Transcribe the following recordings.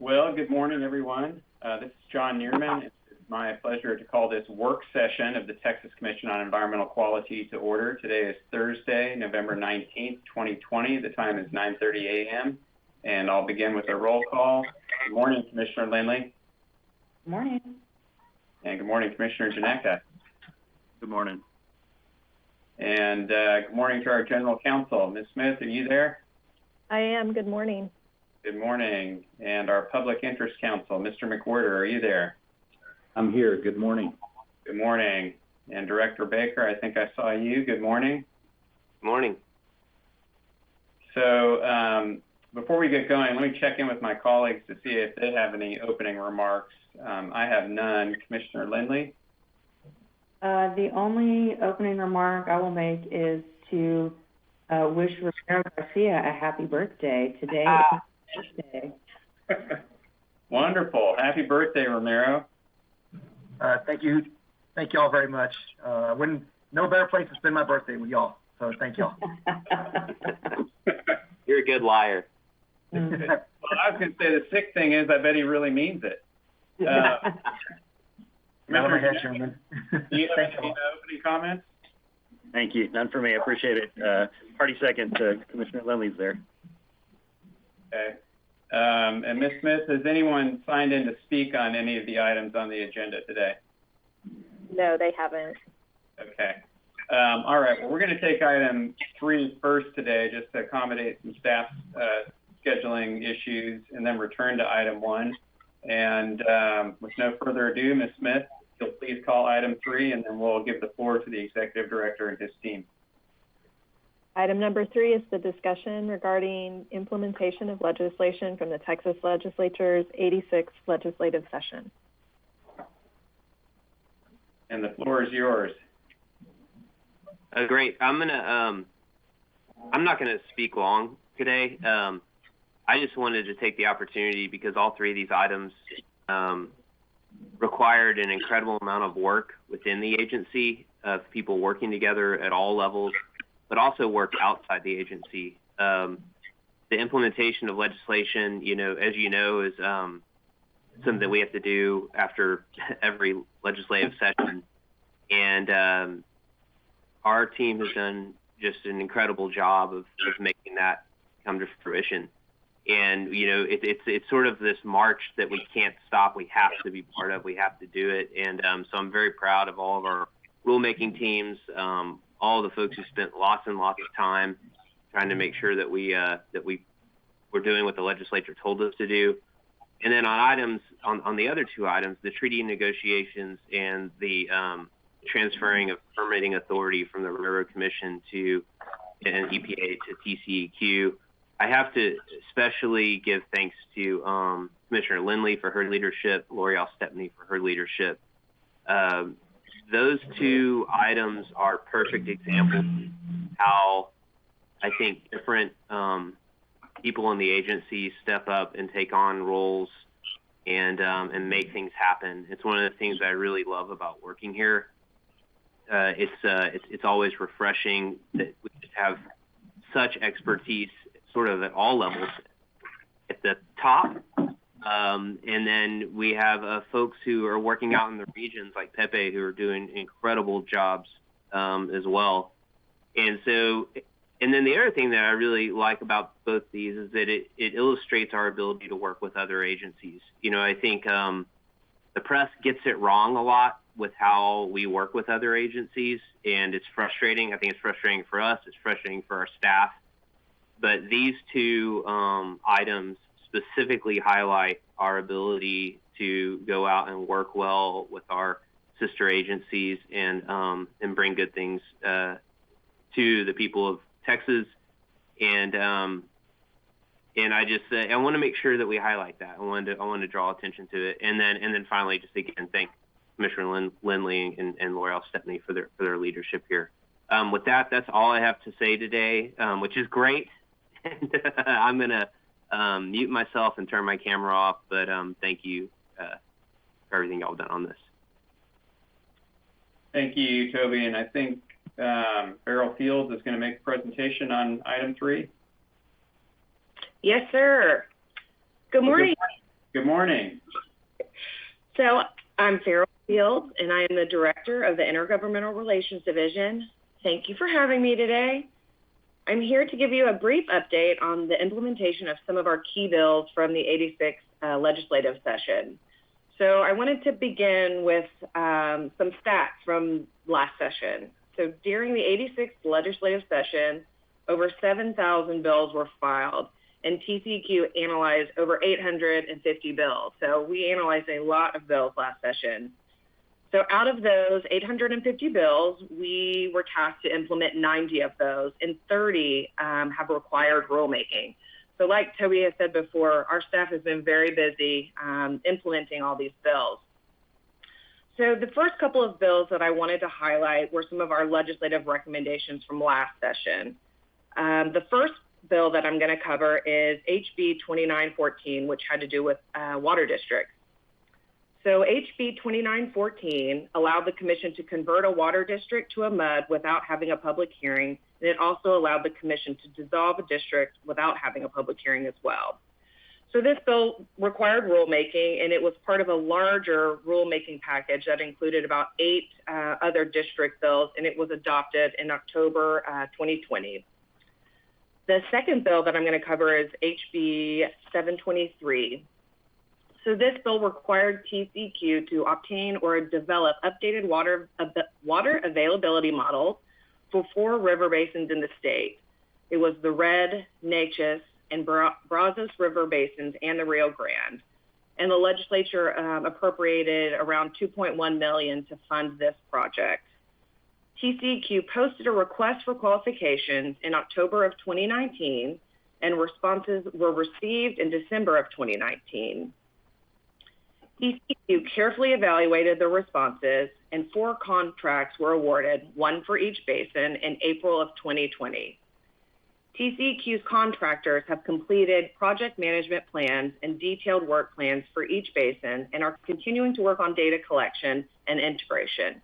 Well, good morning, everyone. This is John Neerman. It's my pleasure to call this work session of the Texas Commission on Environmental Quality to order. Today is Thursday, November 19th, 2020. The time is 9:30 a.m. And I'll begin with a roll call. Good morning, Commissioner Lindley. Good morning. And good morning, Commissioner Janeka. Good morning. And good morning to our General Counsel. Ms. Smith, are you there? I am. Good morning. Good morning. And our Public Interest Counsel, Mr. McWhirter, are you there? I'm here. Good morning. Good morning. And Director Baker, I think I saw you. Good morning. Good morning. So before we get going, let me check in with my colleagues to see if they have any opening remarks. I have none. Commissioner Lindley? The only opening remark I will make is to wish Romero Garcia a happy birthday. Today is his birthday. Wonderful. Happy birthday, Romero. Thank you. Thank you all very much. No better place to spend my birthday with y'all. So thank y'all. You're a good liar. Well, I was going to say the sick thing is I bet he really means it. Commissioner, do you have any opening comments? Thank you. None for me. I appreciate it. Hearty second to Commissioner Lindley's there. Okay. And Ms. Smith, has anyone signed in to speak on any of the items on the agenda today? No, they haven't. Okay. All right. Well, we're going to take item 3 first today, just to accommodate some staff scheduling issues, and then return to item 1. And with no further ado, Ms. Smith, if you'll please call item 3, and then we'll give the floor to the executive director and his team. Item number 3 is the discussion regarding implementation of legislation from the Texas Legislature's 86th legislative session. And the floor is yours. Great. I'm not gonna speak long today. I just wanted to take the opportunity because all 3 of these items required an incredible amount of work within the agency of people working together at all levels, but also work outside the agency. The implementation of legislation, as you know, is something that we have to do after every legislative session. And our team has done just an incredible job of making that come to fruition. And, it's sort of this march that we can't stop. We have to be part of. We have to do it. And so I'm very proud of all of our rulemaking teams, all the folks who spent lots and lots of time trying to make sure that we're doing what the legislature told us to do. And then on the other 2 items, the treaty negotiations and the transferring of permitting authority from the Railroad Commission to an EPA to TCEQ, I have to especially give thanks to Commissioner Lindley for her leadership, L'Oreal Stepney for her leadership. Those 2 items are perfect examples of how I think different people in the agency step up and take on roles and make things happen. It's one of the things I really love about working here. It's always refreshing that we just have such expertise sort of at all levels at the top. And then we have folks who are working out in the regions like Pepe who are doing incredible jobs as well. And then the other thing that I really like about both these is that it illustrates our ability to work with other agencies. I think the press gets it wrong a lot with how we work with other agencies, and it's frustrating. I think it's frustrating for us. It's frustrating for our staff. But these 2 items specifically highlight our ability to go out and work well with our sister agencies and bring good things to the people of Texas. And I want to make sure that we highlight that. I want to draw attention to it. And then finally, just again, thank Commissioner Lindley and L'Oreal Stepney for their leadership here. With that, that's all I have to say today, which is great. And I'm going to mute myself and turn my camera off, but thank you for everything y'all done on this. Thank you, Toby. And I think Beryl Fields is going to make a presentation on item 3. Yes, sir. Good morning. Good morning. So I'm Farrell Fields, and I am the Director of the Intergovernmental Relations Division. Thank you for having me today. I'm here to give you a brief update on the implementation of some of our key bills from the 86th legislative session. So I wanted to begin with some stats from last session. So during the 86th legislative session, over 7,000 bills were filed, and TCEQ analyzed over 850 bills. So we analyzed a lot of bills last session. So out of those 850 bills, we were tasked to implement 90 of those, and 30 have required rulemaking. So like Toby has said before, our staff has been very busy implementing all these bills. So the first couple of bills that I wanted to highlight were some of our legislative recommendations from last session. The first bill that I'm going to cover is HB 2914, which had to do with water districts. So HB 2914 allowed the commission to convert a water district to a MUD without having a public hearing, and it also allowed the commission to dissolve a district without having a public hearing as well. So this bill required rulemaking, and it was part of a larger rulemaking package that included about 8 other district bills, and it was adopted in October 2020. The second bill that I'm going to cover is HB 723. So this bill required TCEQ to obtain or develop updated water availability models for 4 river basins in the state. It was the Red, Neches, and Brazos River basins and the Rio Grande. And the legislature appropriated around $2.1 million to fund this project. TCEQ posted a request for qualifications in October of 2019, and responses were received in December of 2019. TCEQ carefully evaluated the responses, and 4 contracts were awarded, 1 for each basin, in April of 2020. TCEQ's contractors have completed project management plans and detailed work plans for each basin and are continuing to work on data collection and integration.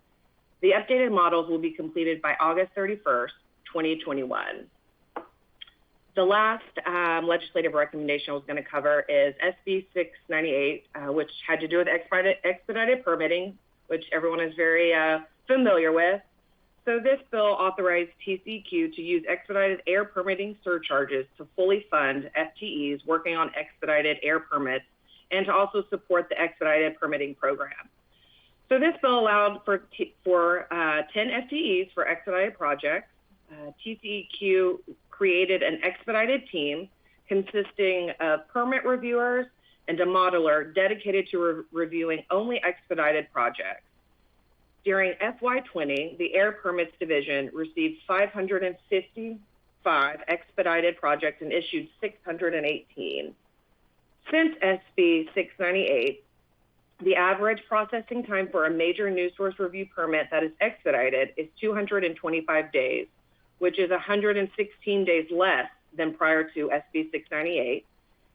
The updated models will be completed by August 31st, 2021. The last legislative recommendation I was going to cover is SB 698, which had to do with expedited permitting, which everyone is very familiar with. So this bill authorized TCEQ to use expedited air permitting surcharges to fully fund FTEs working on expedited air permits and to also support the expedited permitting program. So this bill allowed for 10 FTEs for expedited projects. TCEQ created an expedited team consisting of permit reviewers and a modeler dedicated to reviewing only expedited projects. During FY20, the Air Permits Division received 555 expedited projects and issued 618. Since SB 698, the average processing time for a major new source review permit that is expedited is 225 days, which is 116 days less than prior to SB 698.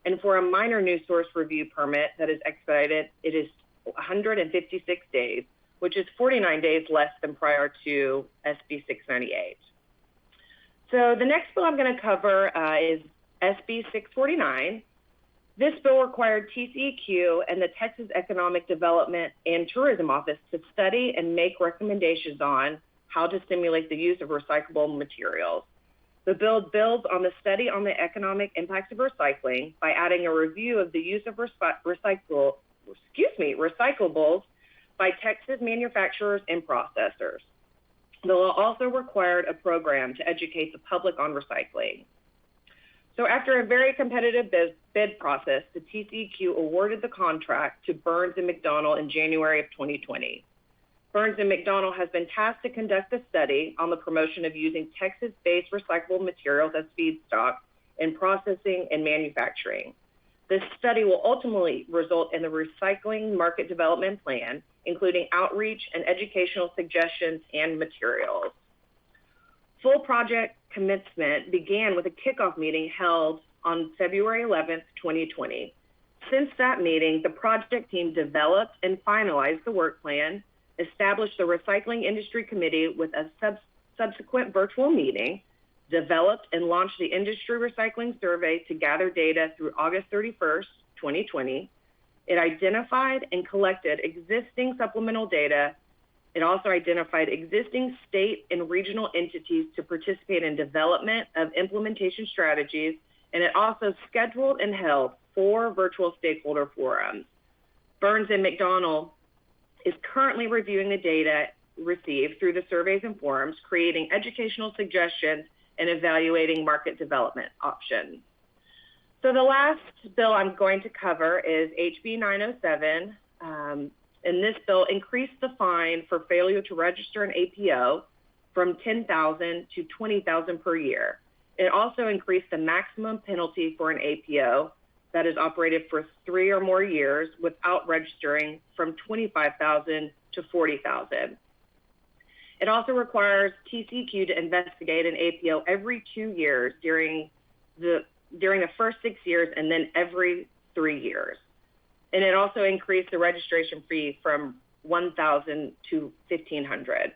And for a minor new source review permit that is expedited, it is 156 days, which is 49 days less than prior to SB 698. So the next bill I'm going to cover is SB 649. This bill required TCEQ and the Texas Economic Development and Tourism Office to study and make recommendations on how to stimulate the use of recyclable materials. The bill builds on the study on the economic impacts of recycling by adding a review of the use of recyclables by Texas manufacturers and processors. The bill also required a program to educate the public on recycling. So after a very competitive bid process, the TCEQ awarded the contract to Burns & McDonnell in January of 2020. Burns & McDonnell has been tasked to conduct a study on the promotion of using Texas-based recyclable materials as feedstock in processing and manufacturing. This study will ultimately result in the recycling market development plan, including outreach and educational suggestions and materials. Full project commencement began with a kickoff meeting held on February 11th, 2020. Since that meeting, the project team developed and finalized the work plan, established the Recycling Industry Committee with a subsequent virtual meeting, developed and launched the Industry Recycling Survey to gather data through August 31st, 2020, It identified and collected existing supplemental data. It also identified existing state and regional entities to participate in development of implementation strategies, and it also scheduled and held 4 virtual stakeholder forums. Burns and McDonnell is currently reviewing the data received through the surveys and forums, creating educational suggestions, and evaluating market development options. So the last bill I'm going to cover is HB 907. And this bill increased the fine for failure to register an APO from $10,000 to $20,000 per year. It also increased the maximum penalty for an APO that is operated for 3 or more years without registering from $25,000 to $40,000. It also requires TCEQ to investigate an APO every 2 years during the first 6 years and then every 3 years. And it also increased the registration fee from $1,000 to $1,500.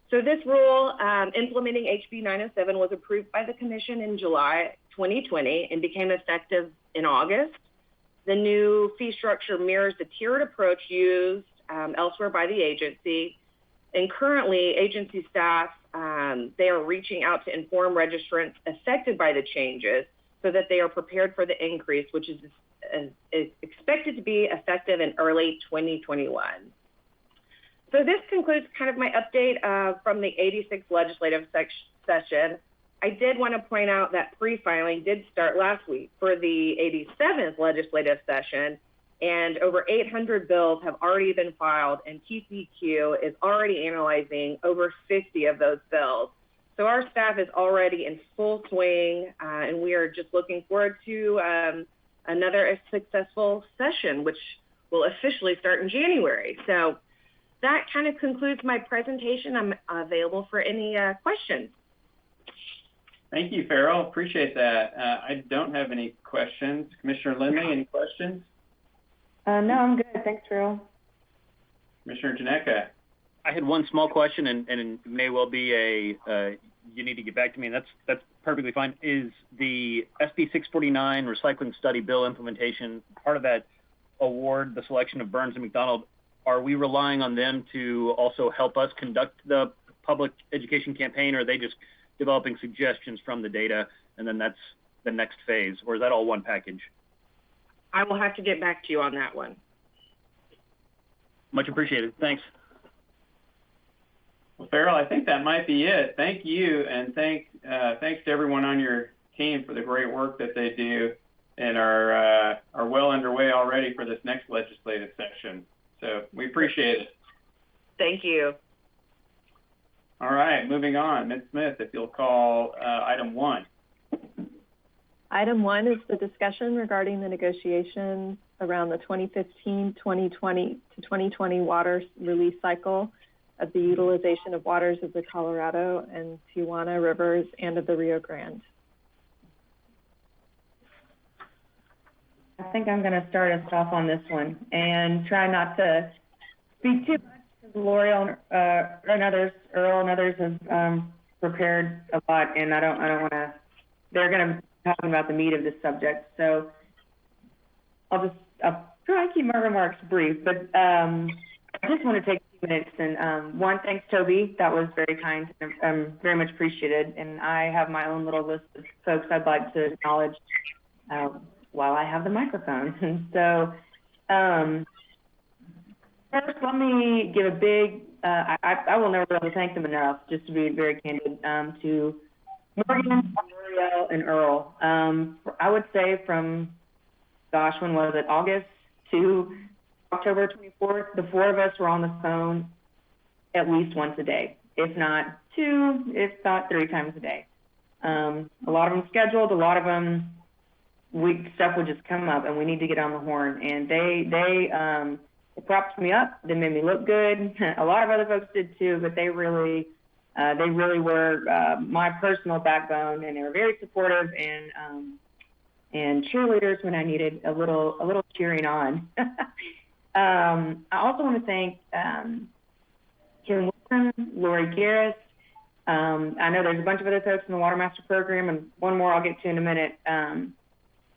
So this rule implementing HB 907 was approved by the Commission in July 2020 and became effective in August. The new fee structure mirrors the tiered approach used elsewhere by the agency. And currently, agency staff, they are reaching out to inform registrants affected by the changes so that they are prepared for the increase, which is expected to be effective in early 2021. So this concludes kind of my update from the 86th legislative session. I did want to point out that pre-filing did start last week for the 87th legislative session, and over 800 bills have already been filed, and TCEQ is already analyzing over 50 of those bills. So our staff is already in full swing, and we are just looking forward to another successful session, which will officially start in January. So that kind of concludes my presentation. I'm available for any questions. Thank you, Farrell. Appreciate that. I don't have any questions. Commissioner Lindley, any questions? No, I'm good. Thanks, Farrell. Commissioner Janeka? I had one small question, and it may well be you need to get back to me, and that's perfectly fine. Is the SB 649 recycling study bill implementation part of that award, the selection of Burns and McDonnell? Are we relying on them to also help us conduct the public education campaign, or are they just developing suggestions from the data, and then that's the next phase, or is that all one package? I will have to get back to you on that one. Much appreciated. Thanks. Well, Farrell, I think that might be it. Thank you, and thanks to everyone on your team for the great work that they do and are well underway already for this next legislative session. So we appreciate it. Thank you. All right, moving on. Ms. Smith, if you'll call item 1. Item 1 is the discussion regarding the negotiations around the 2015-2020 to 2020 water release cycle of the utilization of waters of the Colorado and Tijuana rivers and of the Rio Grande. I think I'm going to start us off on this one and try not to speak too much because L'Oreal and others, Earl and others have prepared a lot, and I don't want to. They're going to be talking about the meat of this subject, so I'll try to keep my remarks brief. But I just want to take a few minutes and one, thanks Toby. That was very kind. Very much appreciated. And I have my own little list of folks I'd like to acknowledge while I have the microphone. And so first, let me give a big, I will never be able to thank them enough, just to be very candid, to Morgan, L'Oreal, and Earl. I would say from, gosh, when was it, August to October 24th, the 4 of us were on the phone at least once a day, if not 2, if not 3 times a day. A lot of them scheduled, a lot of them stuff would just come up, and we need to get on the horn. And they propped me up. They made me look good. A lot of other folks did too, but they really were my personal backbone, and they were very supportive and cheerleaders when I needed a little cheering on. I also want to thank Kim Wilson, Lori Garris. I know there's a bunch of other folks in the Water Master Program, and one more I'll get to in a minute.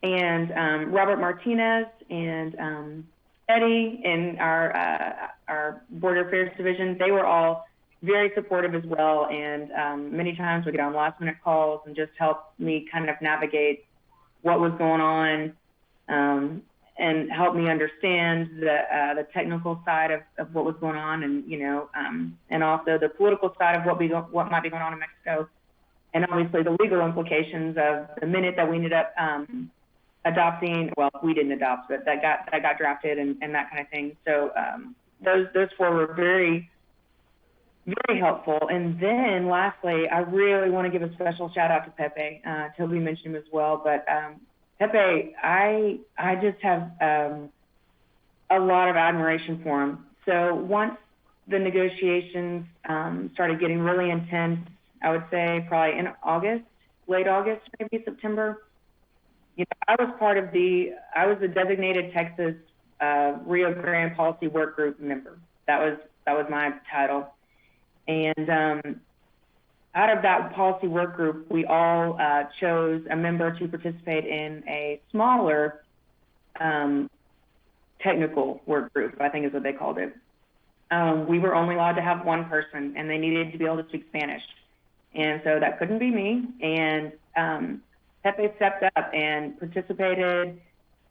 And Robert Martinez and Eddie in our Border Affairs Division, they were all very supportive as well. And many times we get on last minute calls and just help me kind of navigate what was going on, and help me understand the technical side of what was going on, and and also the political side of what might be going on in Mexico, and obviously the legal implications of the minute that we ended up adopting. Well, we didn't adopt, but that got drafted and that kind of thing. So those four were very, very helpful. And then lastly, I really want to give a special shout out to Pepe. Toby mentioned him as well, but Pepe, I just have a lot of admiration for him. So once the negotiations started getting really intense, I would say probably in August, late August, maybe September, I was I was the designated Texas Rio Grande Policy Work Group member. That was my title. And out of that policy work group, we all chose a member to participate in a smaller technical work group, I think is what they called it. We were only allowed to have one person, and they needed to be able to speak Spanish. And so that couldn't be me. And Pepe stepped up and participated,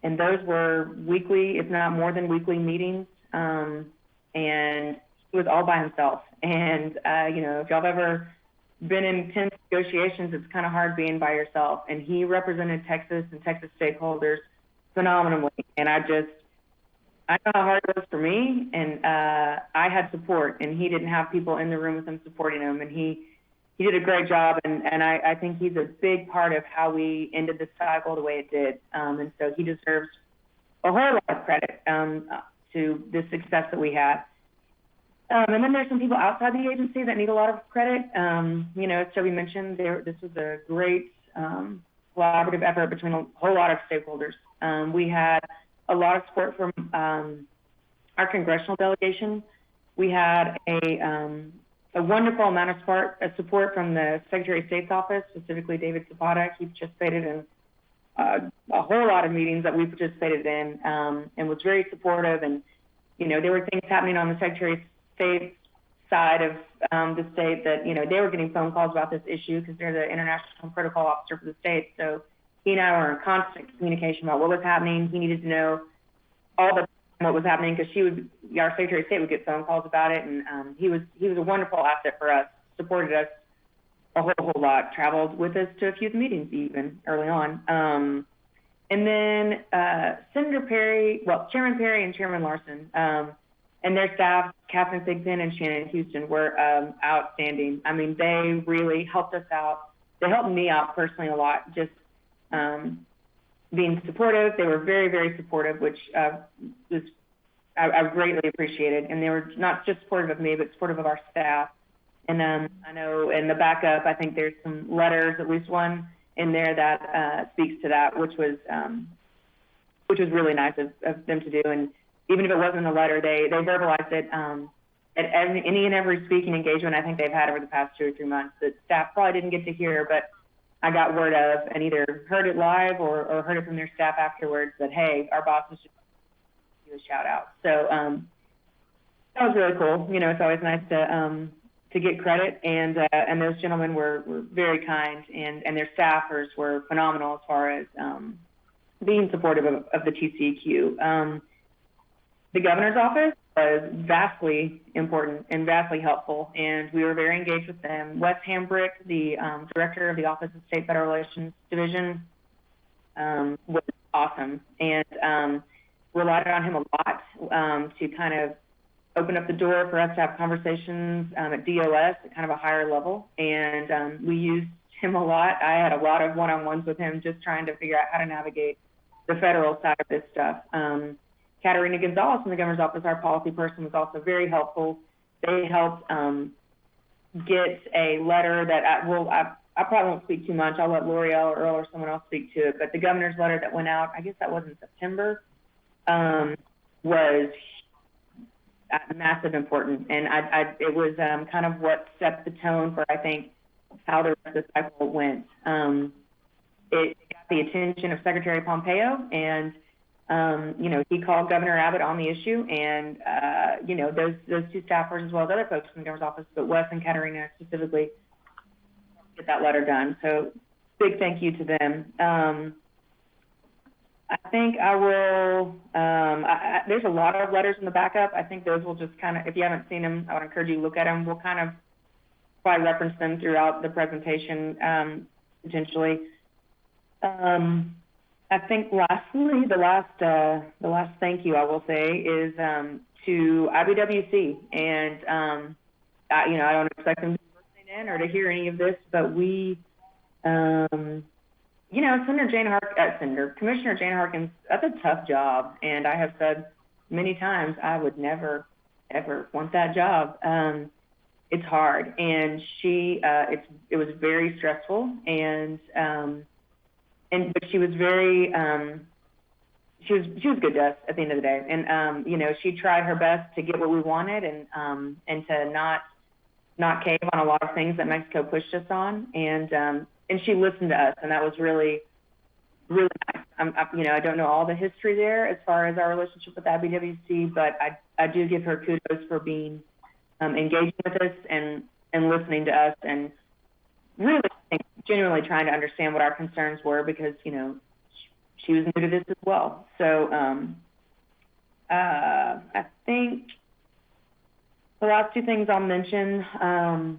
and those were weekly, if not more than weekly meetings. And he was all by himself. And, if y'all have ever been in intense negotiations, it's kind of hard being by yourself. And he represented Texas and Texas stakeholders phenomenally. And I know how hard it was for me, and I had support, and he didn't have people in the room with him supporting him. And he did a great job, and I think he's a big part of how we ended the cycle the way it did. And so he deserves a whole lot of credit to the success that we had. And then there's some people outside the agency that need a lot of credit. As Toby mentioned, this was a great collaborative effort between a whole lot of stakeholders. We had a lot of support from our congressional delegation. We had a wonderful amount of support from the Secretary of State's office, specifically David Zapata. He participated in a whole lot of meetings that we participated in, and was very supportive. And, there were things happening on the Secretary of State's side of the state that, they were getting phone calls about this issue because they're the international protocol officer for the state. So he and I were in constant communication about what was happening. He needed to know all the what was happening because our Secretary of State would get phone calls about it, and he was a wonderful asset for us, supported us a whole lot, traveled with us to a few of the meetings even early on. And then Chairman Perry and Chairman Larson and their staff, Catherine Thigpen and Shannon Houston, were outstanding. I mean, they really helped us out. They helped me out personally a lot, just being supportive. They were very, very supportive, which I greatly appreciated. And they were not just supportive of me, but supportive of our staff. And I know in the backup, I think there's some letters, at least one in there that speaks to that, which was really nice of them to do. And even if it wasn't a letter, they verbalized it at any and every speaking engagement I think they've had over the past 2 or 3 months that staff probably didn't get to hear, but I got word of and either heard it live or heard it from their staff afterwards that, hey, our boss was just do a shout out. So that was really cool. It's always nice to get credit, and those gentlemen were very kind, and their staffers were phenomenal as far as being supportive of the TCEQ. The governor's office was vastly important and vastly helpful, and we were very engaged with them. Wes Hambrick, the director of the Office of State Federal Relations Division, was awesome, and relied on him a lot to kind of open up the door for us to have conversations at DOS at kind of a higher level, and we used him a lot. I had a lot of one-on-ones with him just trying to figure out how to navigate the federal side of this stuff. Katarina Gonzalez from the governor's office, our policy person, was also very helpful. They helped get a letter that I probably won't speak too much. I'll let L'Oreal or Earl or someone else speak to it. But the governor's letter that went out, I guess that was in September, was massive importance. And it was kind of what set the tone for, I think, how the rest of the cycle went. It got the attention of Secretary Pompeo, and You know, he called Governor Abbott on the issue, and, you know, those two staffers, as well as other folks from the governor's office, but Wes and Katerina specifically, get that letter done. So big thank you to them. I think I will, there's a lot of letters in the backup. I think those will just kind of, if you haven't seen them, I would encourage you to look at them. We'll kind of probably reference them throughout the presentation, potentially. I think lastly, the last thank you I will say is to IBWC, and you know, I don't expect them to be listening in or to hear any of this, but we, you know, Commissioner Jane Harkins, that's a tough job, and I have said many times I would never ever want that job. It's hard, and it was very stressful, but she was very, she was good to us at the end of the day. And, you know, she tried her best to get what we wanted and to not cave on a lot of things that Mexico pushed us on. And she listened to us, and that was really, really nice. You know, I don't know all the history there as far as our relationship with IBWC, but I do give her kudos for being engaging with us and listening to us, and really genuinely trying to understand what our concerns were, because, you know, she was new to this as well. So I think the last two things I'll mention, and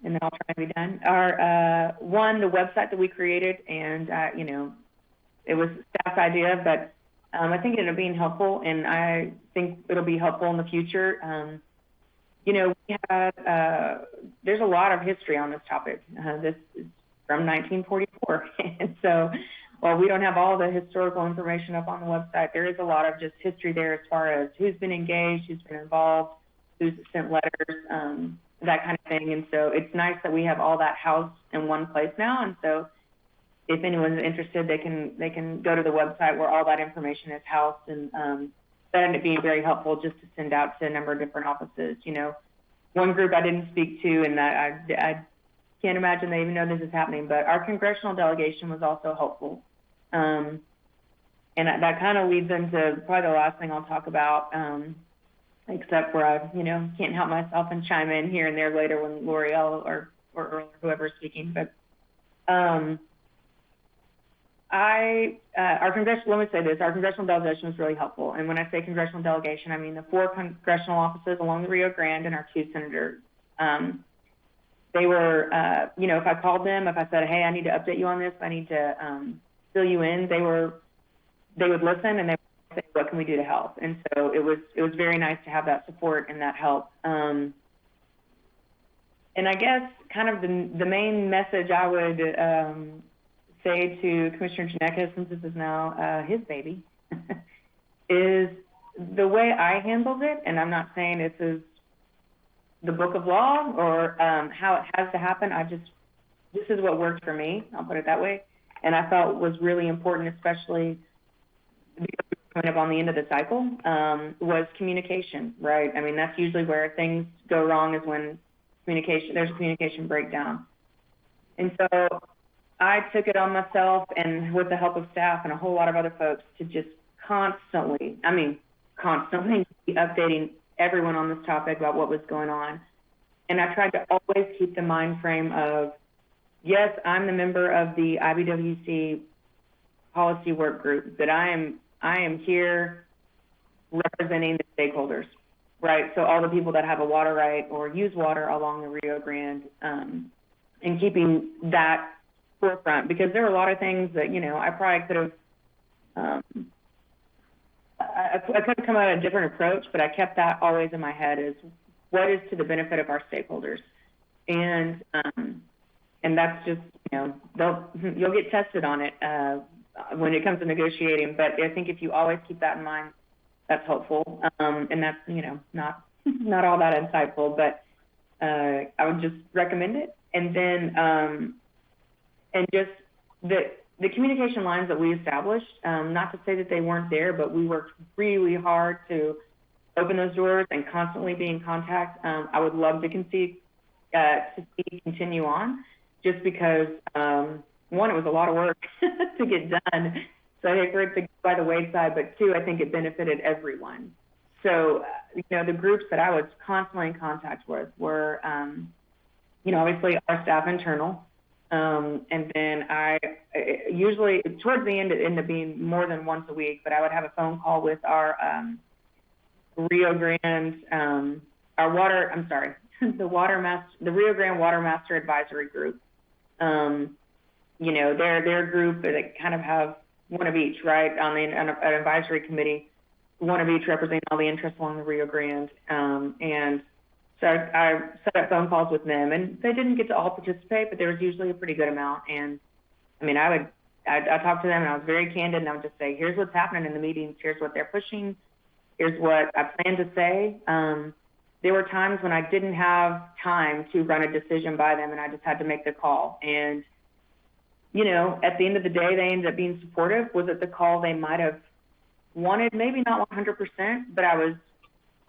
then I'll try to be done, are one, the website that we created, and you know, it was staff's idea, but I think it ended up being helpful, and I think it'll be helpful in the future. You know, we had, there's a lot of history on this topic. This is from 1944. And so while we don't have all the historical information up on the website, there is a lot of just history there as far as who's been engaged, who's been involved, who's sent letters, that kind of thing. And so it's nice that we have all that housed in one place now. And so if anyone's interested, they can go to the website where all that information is housed, and that ended up being very helpful just to send out to a number of different offices. You know, one group I didn't speak to, and that I can't imagine they even know this is happening, but our congressional delegation was also helpful. And that kind of leads into probably the last thing I'll talk about, except where I, you know, can't help myself and chime in here and there later when L'Oreal or Earl or whoever's speaking. But let me say this, our congressional delegation was really helpful. And when I say congressional delegation, I mean the 4 congressional offices along the Rio Grande and our 2 senators. They were, you know, if I called them, if I said, hey, I need to update you on this, I need to fill you in, they would listen, and they would say, what can we do to help? And so it was very nice to have that support and that help. And I guess kind of the main message I would say to Commissioner Ginecca, since this is now his baby, is the way I handled it, and I'm not saying this is the book of law or how it has to happen. This is what worked for me, I'll put it that way, and I felt was really important, especially because we're coming up on the end of the cycle, was communication, right? I mean, that's usually where things go wrong, is when there's a communication breakdown. And so I took it on myself, and with the help of staff and a whole lot of other folks, to just constantly be updating everyone on this topic about what was going on. And I tried to always keep the mind frame of, yes, I'm the member of the IBWC policy work group, but I am here representing the stakeholders, right? So all the people that have a water right or use water along the Rio Grande, and keeping that forefront, because there are a lot of things that, you know, I probably could have, I could have come at a different approach, but I kept that always in my head, is what is to the benefit of our stakeholders. And that's just, you know, you'll get tested on it when it comes to negotiating, but I think if you always keep that in mind, that's helpful. And that's, you know, not all that insightful, but I would just recommend it. And then, and just the communication lines that we established, not to say that they weren't there, but we worked really hard to open those doors and constantly be in contact. I would love to see continue on, just because, one, it was a lot of work to get done. So I hate for it to go by the wayside, but two, I think it benefited everyone. So, the groups that I was constantly in contact with were, obviously our staff internal. And then I usually, towards the end, it ended up being more than once a week, but I would have a phone call with our Rio Grande, the Rio Grande Water Master Advisory Group. Their group, they kind of have one of each, right, on an advisory committee, one of each representing all the interests along the Rio Grande. And so I set up phone calls with them, and they didn't get to all participate, but there was usually a pretty good amount. And I mean, I talked to them, and I was very candid, and I would just say, here's what's happening in the meetings, here's what they're pushing, here's what I plan to say. There were times when I didn't have time to run a decision by them, and I just had to make the call. And, at the end of the day, they ended up being supportive. Was it the call they might have wanted? Maybe not 100%, but I was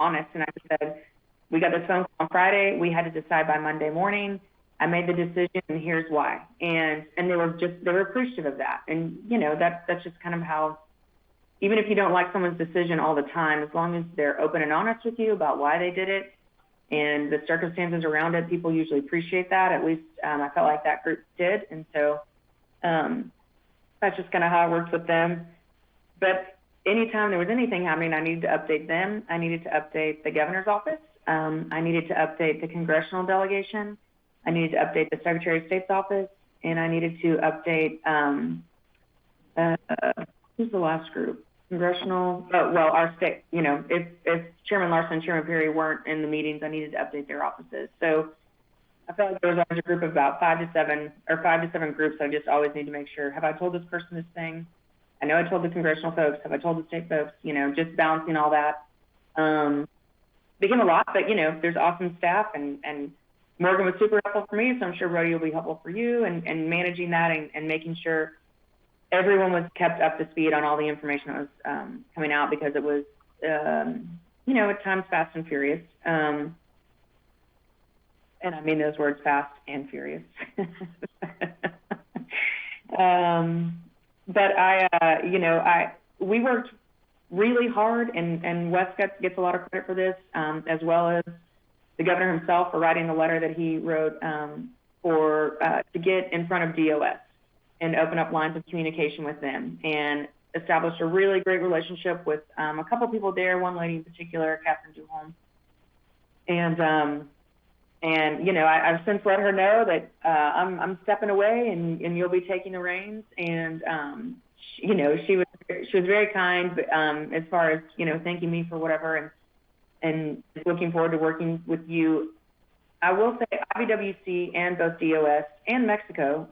honest, and I said, we got this phone call on Friday. We had to decide by Monday morning. I made the decision, and here's why. And they were appreciative of that. And, that's just kind of how, even if you don't like someone's decision all the time, as long as they're open and honest with you about why they did it and the circumstances around it, people usually appreciate that. At least I felt like that group did. And so that's just kind of how I worked with them. But anytime there was anything happening, I needed to update them. I needed to update the governor's office. I needed to update the congressional delegation. I needed to update the Secretary of State's office. And I needed to update, who's the last group? Congressional, our state, if Chairman Larson and Chairman Perry weren't in the meetings, I needed to update their offices. So I felt like there was always a group of about 5 to 7 groups. I just always need to make sure, have I told this person this thing? I know I told the congressional folks, have I told the state folks, just balancing all that. Became a lot, but there's awesome staff, and Morgan was super helpful for me, so I'm sure Rody will be helpful for you, and managing that and making sure everyone was kept up to speed on all the information that was coming out, because it was, at times fast and furious. And I mean those words, fast and furious. But we worked really hard, and Wes gets a lot of credit for this, as well as the governor himself for writing the letter that he wrote to get in front of DOS and open up lines of communication with them, and established a really great relationship with a couple people there, one lady in particular, Catherine Duholm. And I've since let her know that I'm stepping away, and you'll be taking the reins. And she was very kind, as far as thanking me for whatever, and looking forward to working with you. I will say IBWC and both DOS and Mexico,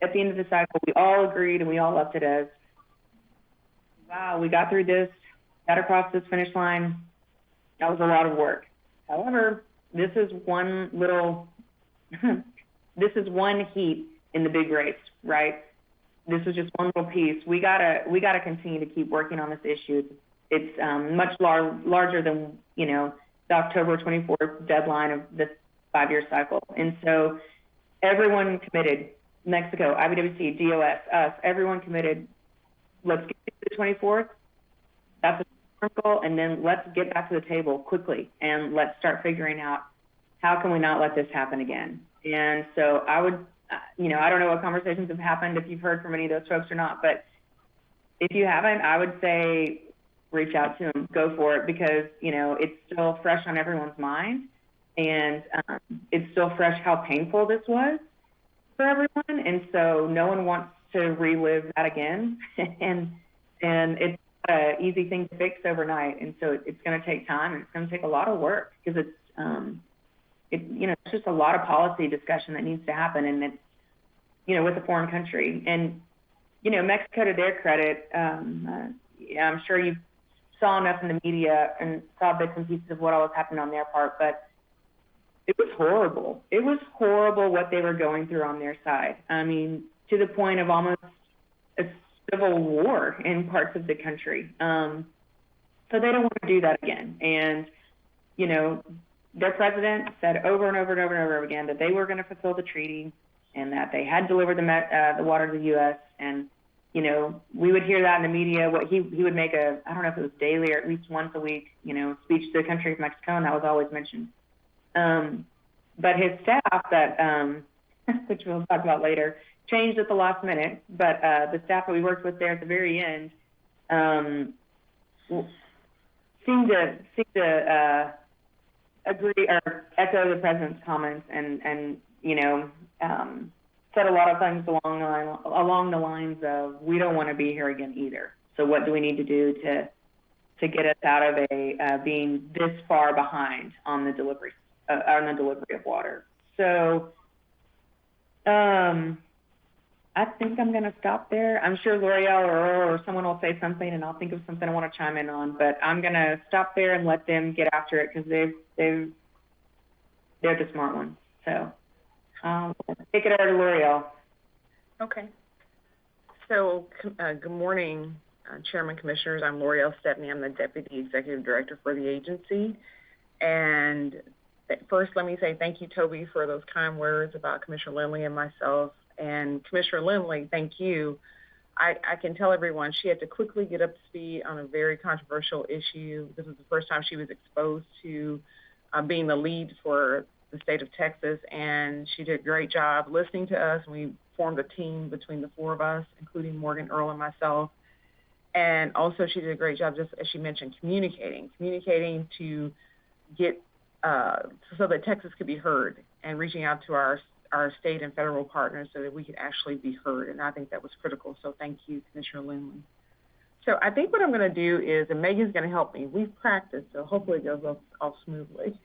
at the end of the cycle, we all agreed and we all left it as, wow, we got through this, got across this finish line. That was a lot of work. However, this is one heat in the big race, right? This is just one little piece. We gotta continue to keep working on this issue. It's much larger than the October 24th deadline of this 5-year cycle. And so everyone committed, Mexico, IBWC, DOS, us, everyone committed, let's get to the 24th. That's a goal, and then let's get back to the table quickly, and let's start figuring out how can we not let this happen again. And so I would, I don't know what conversations have happened, if you've heard from any of those folks or not, but if you haven't, I would say reach out to them, go for it, because, it's still fresh on everyone's mind, and it's still fresh how painful this was for everyone, and so no one wants to relive that again, and it's not an easy thing to fix overnight, and so it's going to take time, and it's going to take a lot of work, because it's just a lot of policy discussion that needs to happen, and it's, with a foreign country. And, Mexico, to their credit, I'm sure you saw enough in the media and saw bits and pieces of what all was happening on their part, but it was horrible. It was horrible what they were going through on their side. I mean, to the point of almost a civil war in parts of the country. So they don't want to do that again. And, their president said over and over and over and over again that they were going to fulfill the treaty, and that they had delivered the water to the U.S. And you know, we would hear that in the media. What he would make I don't know if it was daily or at least once a week, you know, speech to the country of Mexico, and that was always mentioned. But his staff that, which we'll talk about later, changed at the last minute. But the staff that we worked with there at the very end seemed to agree or echo the president's comments, and you know, said a lot of things along the lines of, we don't want to be here again either. So what do we need to do to get us out of being this far behind on the delivery of water? So I think I'm going to stop there. I'm sure L'Oreal or Earl or someone will say something, and I'll think of something I want to chime in on. But I'm going to stop there and let them get after it, because they're the smart ones. So take it over to L'Oreal. Okay. So good morning, Chairman, Commissioners. I'm L'Oreal Stepney. I'm the Deputy Executive Director for the agency. And first, let me say thank you, Toby, for those kind words about Commissioner Lindley and myself. And Commissioner Lindley, thank you. I can tell everyone she had to quickly get up to speed on a very controversial issue. This is the first time she was exposed to being the lead for the state of Texas, and she did a great job listening to us. And we formed a team between the four of us, including Morgan, Earl, and myself. And also she did a great job, just as she mentioned, communicating to get so that Texas could be heard, and reaching out to our state and federal partners so that we could actually be heard. And I think that was critical. So thank you, Commissioner Lindley. So I think what I'm going to do is, and Megan's going to help me, we've practiced, so hopefully it goes off smoothly.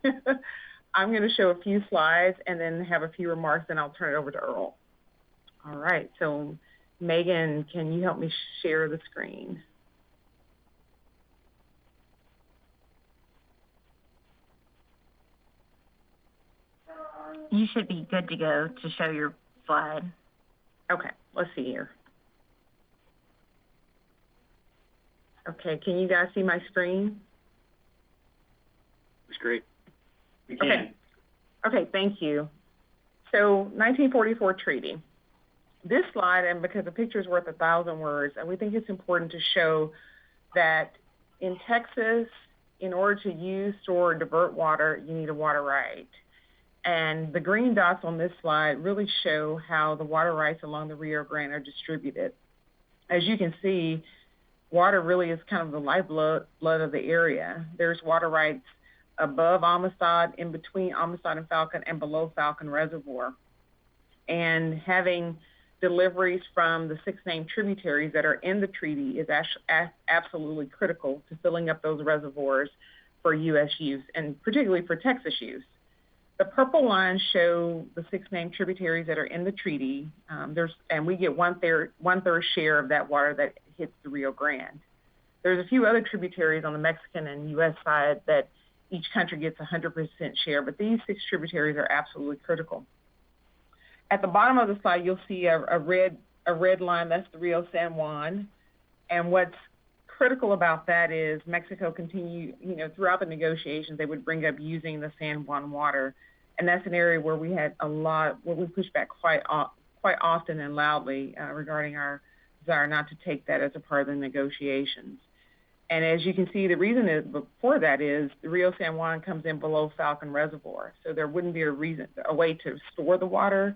I'm going to show a few slides and then have a few remarks, and I'll turn it over to Earl. All right, so Megan, can you help me share the screen? You should be good to go to show your slide. Okay, let's see here. Okay, can you guys see my screen? It's great. We can. Okay, thank you. So 1944 treaty. This slide, and because a picture is worth 1,000 words, and we think it's important to show that in Texas, in order to use, store, or divert water, you need a water right. And the green dots on this slide really show how the water rights along the Rio Grande are distributed. As you can see, water really is kind of the lifeblood of the area. There's water rights above Amistad, in between Amistad and Falcon, and below Falcon Reservoir. And having deliveries from the 6 named tributaries that are in the treaty is absolutely critical to filling up those reservoirs for U.S. use, and particularly for Texas use. The purple lines show the 6 named tributaries that are in the treaty, and we get one-third share of that water that hits the Rio Grande. There's a few other tributaries on the Mexican and U.S. side that each country gets 100% share, but these 6 tributaries are absolutely critical. At the bottom of the slide, you'll see a red line. That's the Rio San Juan, and what's critical about that is Mexico continue, throughout the negotiations, they would bring up using the San Juan water, and that's an area where we had where we pushed back quite often and loudly regarding our desire not to take that as a part of the negotiations. And as you can see, the reason for that is the Rio San Juan comes in below Falcon Reservoir, so there wouldn't be a way to store the water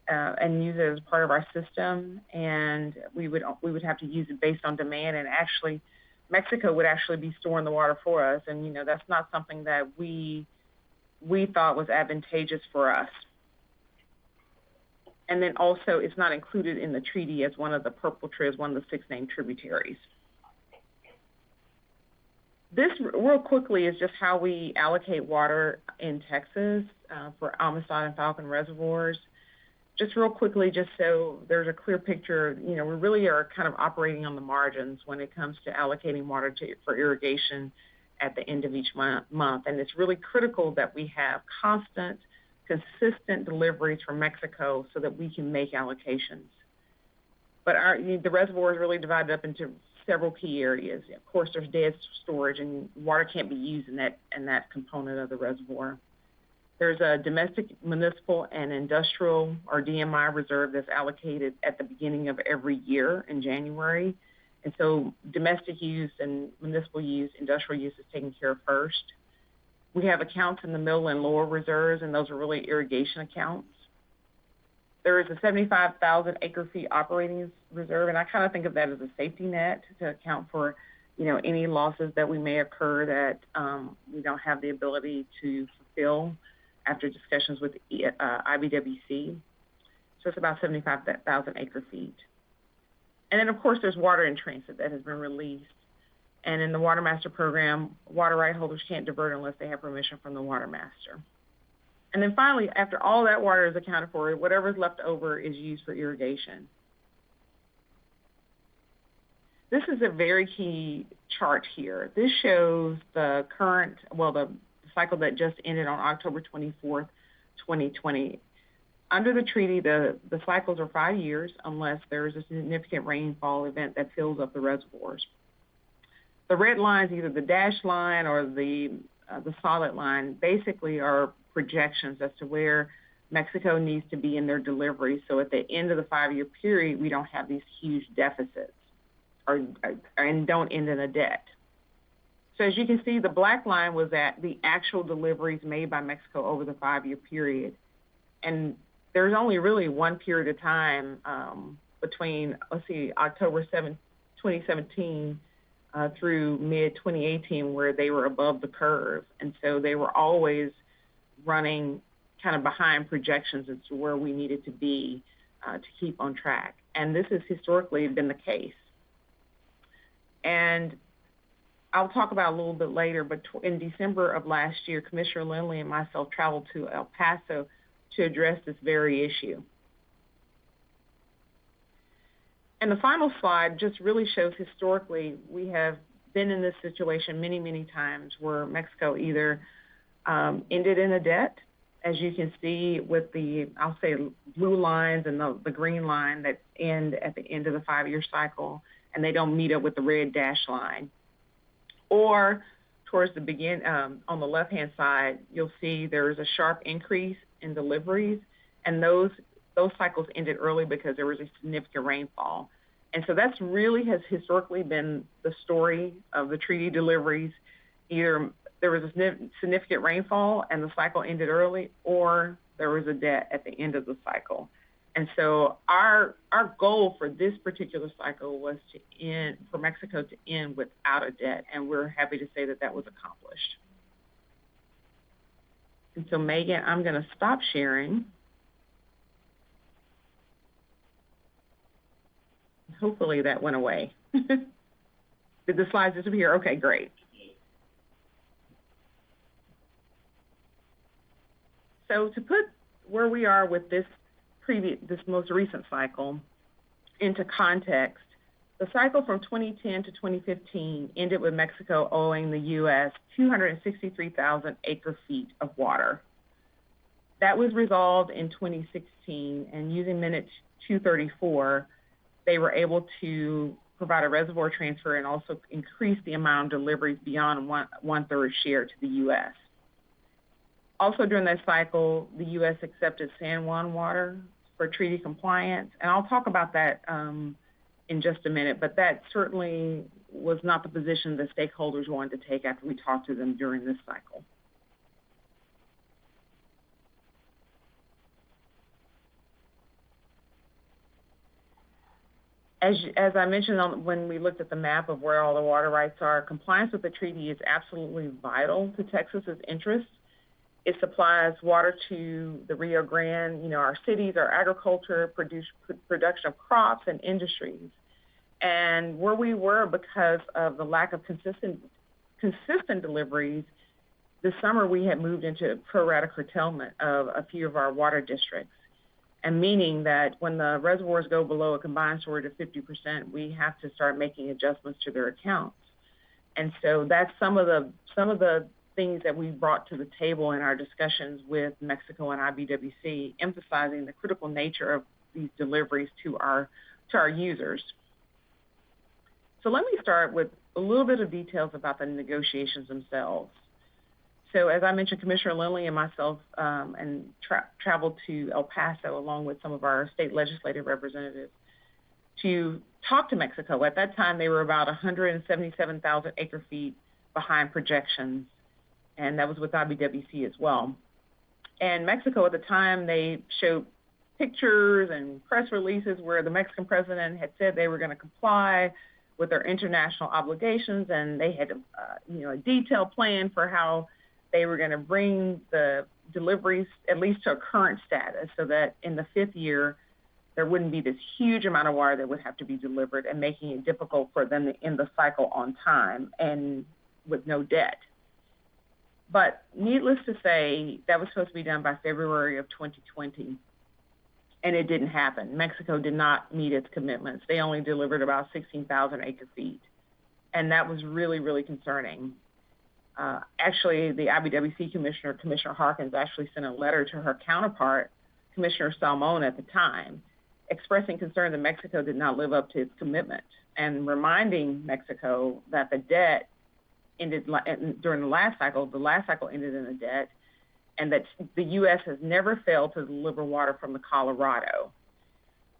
and use it as part of our system, and we would have to use it based on demand. And actually, Mexico would actually be storing the water for us, and that's not something that we thought was advantageous for us. And then also, it's not included in the treaty as one of the purple tribs, one of the 6 named tributaries. This, real quickly, is just how we allocate water in Texas for Amistad and Falcon reservoirs. Just real quickly, just so there's a clear picture, we really are kind of operating on the margins when it comes to allocating water for irrigation at the end of each month. And it's really critical that we have constant, consistent deliveries from Mexico so that we can make allocations. But the reservoir is really divided up into several key areas. Of course, there's dead storage, and water can't be used in that component of the reservoir. There's a domestic, municipal, and industrial, or DMI reserve that's allocated at the beginning of every year in January. And so domestic use and municipal use, industrial use is taken care of first. We have accounts in the middle and lower reserves, and those are really irrigation accounts. There is a 75,000 acre feet operating reserve, and I kind of think of that as a safety net to account for, any losses that we may occur that we don't have the ability to fulfill after discussions with IBWC. So it's about 75,000 acre feet. And then, of course, there's water in transit that has been released. And in the Water Master program, water right holders can't divert unless they have permission from the Water Master. And then finally, after all that water is accounted for, whatever's left over is used for irrigation. This is a very key chart here. This shows the current, the cycle that just ended on October 24th, 2020. Under the treaty, the cycles are 5 years unless there is a significant rainfall event that fills up the reservoirs. The red lines, either the dashed line or the solid line, basically are projections as to where Mexico needs to be in their delivery. So at the end of the 5-year period, we don't have these huge deficits and don't end in a debt. So as you can see, the black line was at the actual deliveries made by Mexico over the 5-year period. And there's only really one period of time between, October 7, 2017 through mid-2018 where they were above the curve. And so they were always running kind of behind projections as to where we needed to be to keep on track. And this has historically been the case. And I'll talk about a little bit later, but in December of last year, Commissioner Lindley and myself traveled to El Paso to address this very issue. And the final slide just really shows historically we have been in this situation many, many times where Mexico either ended in a debt, as you can see with the, blue lines and the green line that end at the end of the 5-year cycle, and they don't meet up with the red dash line. Or towards the on the left-hand side, you'll see there's a sharp increase in deliveries, and those cycles ended early because there was a significant rainfall. And so that's really has historically been the story of the treaty deliveries. Either there was a significant rainfall and the cycle ended early, or there was a debt at the end of the cycle. And so our goal for this particular cycle was for Mexico to end without a debt, and we're happy to say that that was accomplished. And so, Megan, I'm going to stop sharing. Hopefully that went away. Did the slides disappear? Okay, great. So to put where we are with this most recent cycle into context, the cycle from 2010 to 2015 ended with Mexico owing the U.S. 263,000 acre feet of water. That was resolved in 2016, and using Minute 234, they were able to provide a reservoir transfer and also increase the amount of deliveries beyond one-third share to the U.S. Also during that cycle, the U.S. accepted San Juan water for treaty compliance, and I'll talk about that in just a minute, but that certainly was not the position that stakeholders wanted to take after we talked to them during this cycle. As I mentioned when we looked at the map of where all the water rights are, compliance with the treaty is absolutely vital to Texas's interests. It supplies water to the Rio Grande, our cities, our agriculture, production of crops and industries. And where we were because of the lack of consistent deliveries, this summer we had moved into pro rata curtailment of a few of our water districts. And meaning that when the reservoirs go below a combined storage of 50%, we have to start making adjustments to their accounts. And so that's some of the things that we brought to the table in our discussions with Mexico and IBWC, emphasizing the critical nature of these deliveries to our users. So let me start with a little bit of details about the negotiations themselves. So as I mentioned, Commissioner Lindley and myself traveled to El Paso along with some of our state legislative representatives to talk to Mexico. At that time, they were about 177,000 acre feet behind projections, and that was with IBWC as well. And Mexico at the time, they showed pictures and press releases where the Mexican president had said they were going to comply with their international obligations, and they had a detailed plan for how they were going to bring the deliveries at least to a current status so that in the 5th year, there wouldn't be this huge amount of water that would have to be delivered and making it difficult for them to end the cycle on time and with no debt. But needless to say, that was supposed to be done by February of 2020, and it didn't happen. Mexico did not meet its commitments. They only delivered about 16,000 acre feet, and that was really, really concerning. Actually, the IBWC commissioner, Commissioner Harkins, actually sent a letter to her counterpart, Commissioner Salmon at the time, expressing concern that Mexico did not live up to its commitment and reminding Mexico that the debt ended during the last cycle ended in a debt, and that the U.S. has never failed to deliver water from the Colorado.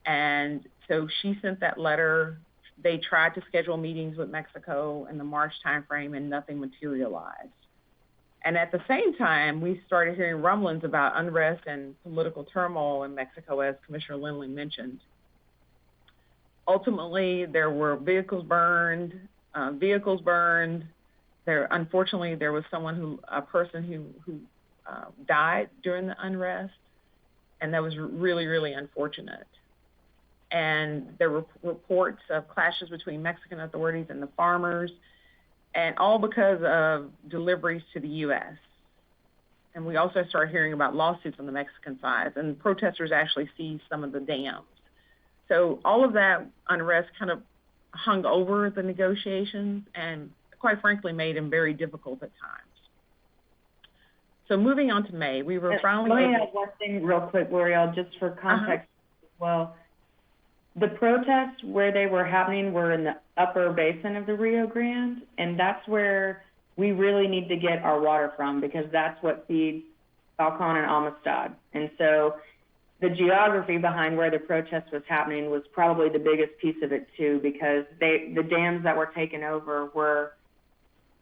And so she sent that letter. They tried to schedule meetings with Mexico in the March timeframe, and nothing materialized. And at the same time, we started hearing rumblings about unrest and political turmoil in Mexico, as Commissioner Lindley mentioned. Ultimately, there were vehicles burned. Unfortunately, there was a person who died during the unrest, and that was really, really unfortunate. And there were reports of clashes between Mexican authorities and the farmers, and all because of deliveries to the U.S. And we also started hearing about lawsuits on the Mexican side, and protesters actually seized some of the dams. So all of that unrest kind of hung over the negotiations and, quite frankly, made them very difficult at times. So moving on to May, we were finally... Let me add one thing real quick, L'Oreal, just for context as well. The protests where they were happening were in the upper basin of the Rio Grande, and that's where we really need to get our water from, because that's what feeds Falcon and Amistad. And so the geography behind where the protest was happening was probably the biggest piece of it too, because the dams that were taken over were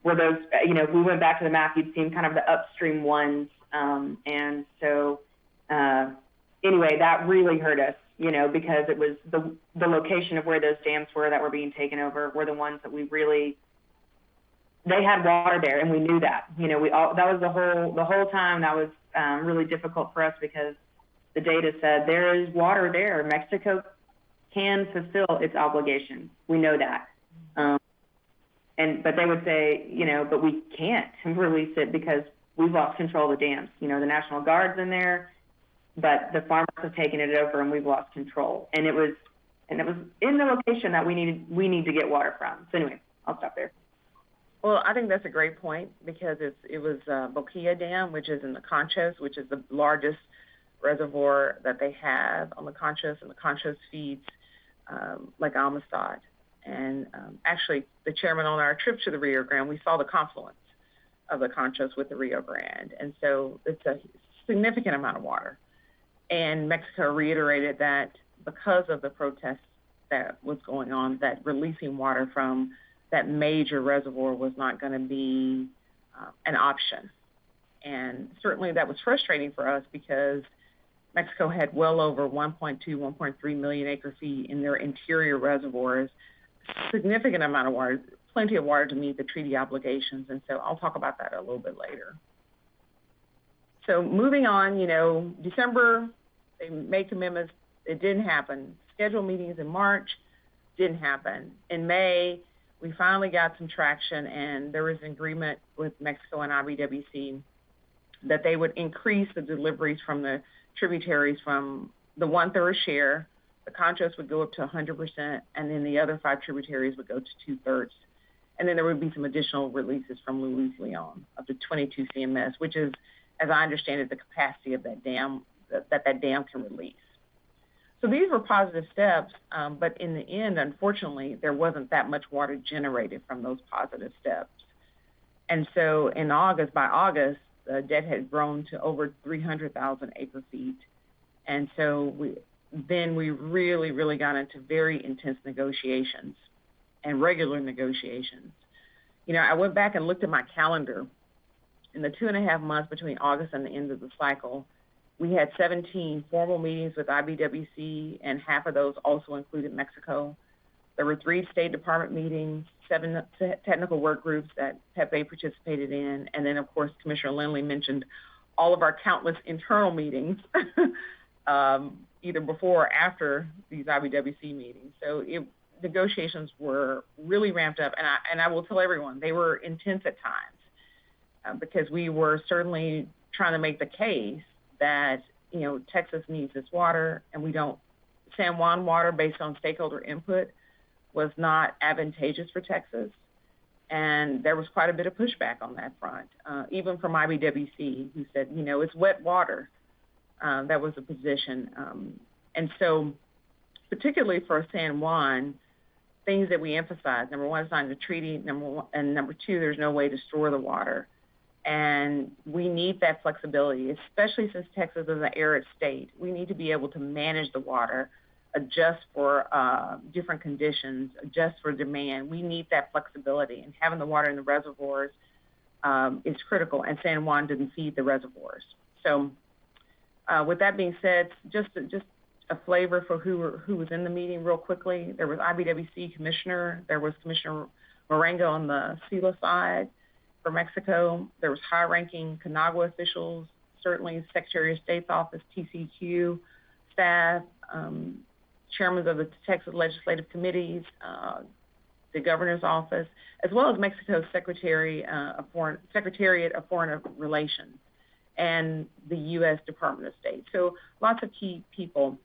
those, if we went back to the map, you'd seen kind of the upstream ones. And so anyway, that really hurt us, because it was the location of where those dams were that were being taken over were the ones that they had water there, and we knew that. That was the whole time. That was really difficult for us, because the data said there is water there. Mexico can fulfill its obligations. We know that. But they would say, but we can't release it because we've lost control of the dams. The National Guard's in there, but the farmers have taken it over, and we've lost control. And it was in the location that we need to get water from. So anyway, I'll stop there. Well, I think that's a great point, because it was Boquilla Dam, which is in the Conchos, which is the largest reservoir that they have on the Conchos, and the Conchos feeds Lake Amistad. And actually, the chairman on our trip to the Rio Grande, we saw the confluence of the Conchos with the Rio Grande. And so it's a significant amount of water. And Mexico reiterated that because of the protests that was going on, that releasing water from that major reservoir was not going to be an option. And certainly that was frustrating for us, because Mexico had well over 1.2, 1.3 million acre feet in their interior reservoirs, significant amount of water, plenty of water to meet the treaty obligations. And so I'll talk about that a little bit later. So moving on, December, they made commitments. It didn't happen. Scheduled meetings in March, didn't happen. In May, we finally got some traction, and there was an agreement with Mexico and IBWC that they would increase the deliveries from the tributaries from the 1/3 share. The Conchos would go up to 100%, and then the other 5 tributaries would go to 2/3. And then there would be some additional releases from Luis Leon up to 22 CMS, which is, as I understand it, the capacity of that dam that dam can release. So these were positive steps, but in the end, unfortunately, there wasn't that much water generated from those positive steps. And so by August, the debt had grown to over 300,000 acre feet. And so we really, really got into very intense negotiations and regular negotiations. You know, I went back and looked at my calendar. In the 2.5 months between August and the end of the cycle, we had 17 formal meetings with IBWC, and half of those also included Mexico. There were 3 State Department meetings, 7 technical work groups that Pepe participated in, and then, of course, Commissioner Lindley mentioned all of our countless internal meetings, either before or after these IBWC meetings. So negotiations were really ramped up, and I will tell everyone, they were intense at times because we were certainly trying to make the case that, you know, Texas needs this water, and we don't. San Juan water, based on stakeholder input, was not advantageous for Texas, and there was quite a bit of pushback on that front, even from IBWC, who said, you know, it's wet water. That was a position, and so particularly for San Juan, things that we emphasized: number one, it's not in the treaty. Number two, there's no way to store the water. And we need that flexibility, especially since Texas is an arid state. We need to be able to manage the water, adjust for different conditions, adjust for demand. We need that flexibility, and having the water in the reservoirs is critical, and San Juan didn't feed the reservoirs. So with that being said, just a flavor for who was in the meeting real quickly. There was IBWC commissioner, there was Commissioner Morenga on the SELA side, for Mexico. There was high-ranking Conagua officials, certainly Secretary of State's office, TCEQ staff, chairmen of the Texas Legislative committees, the governor's office, as well as Mexico's Secretariat of Foreign Relations and the U.S. Department of State. So lots of key people.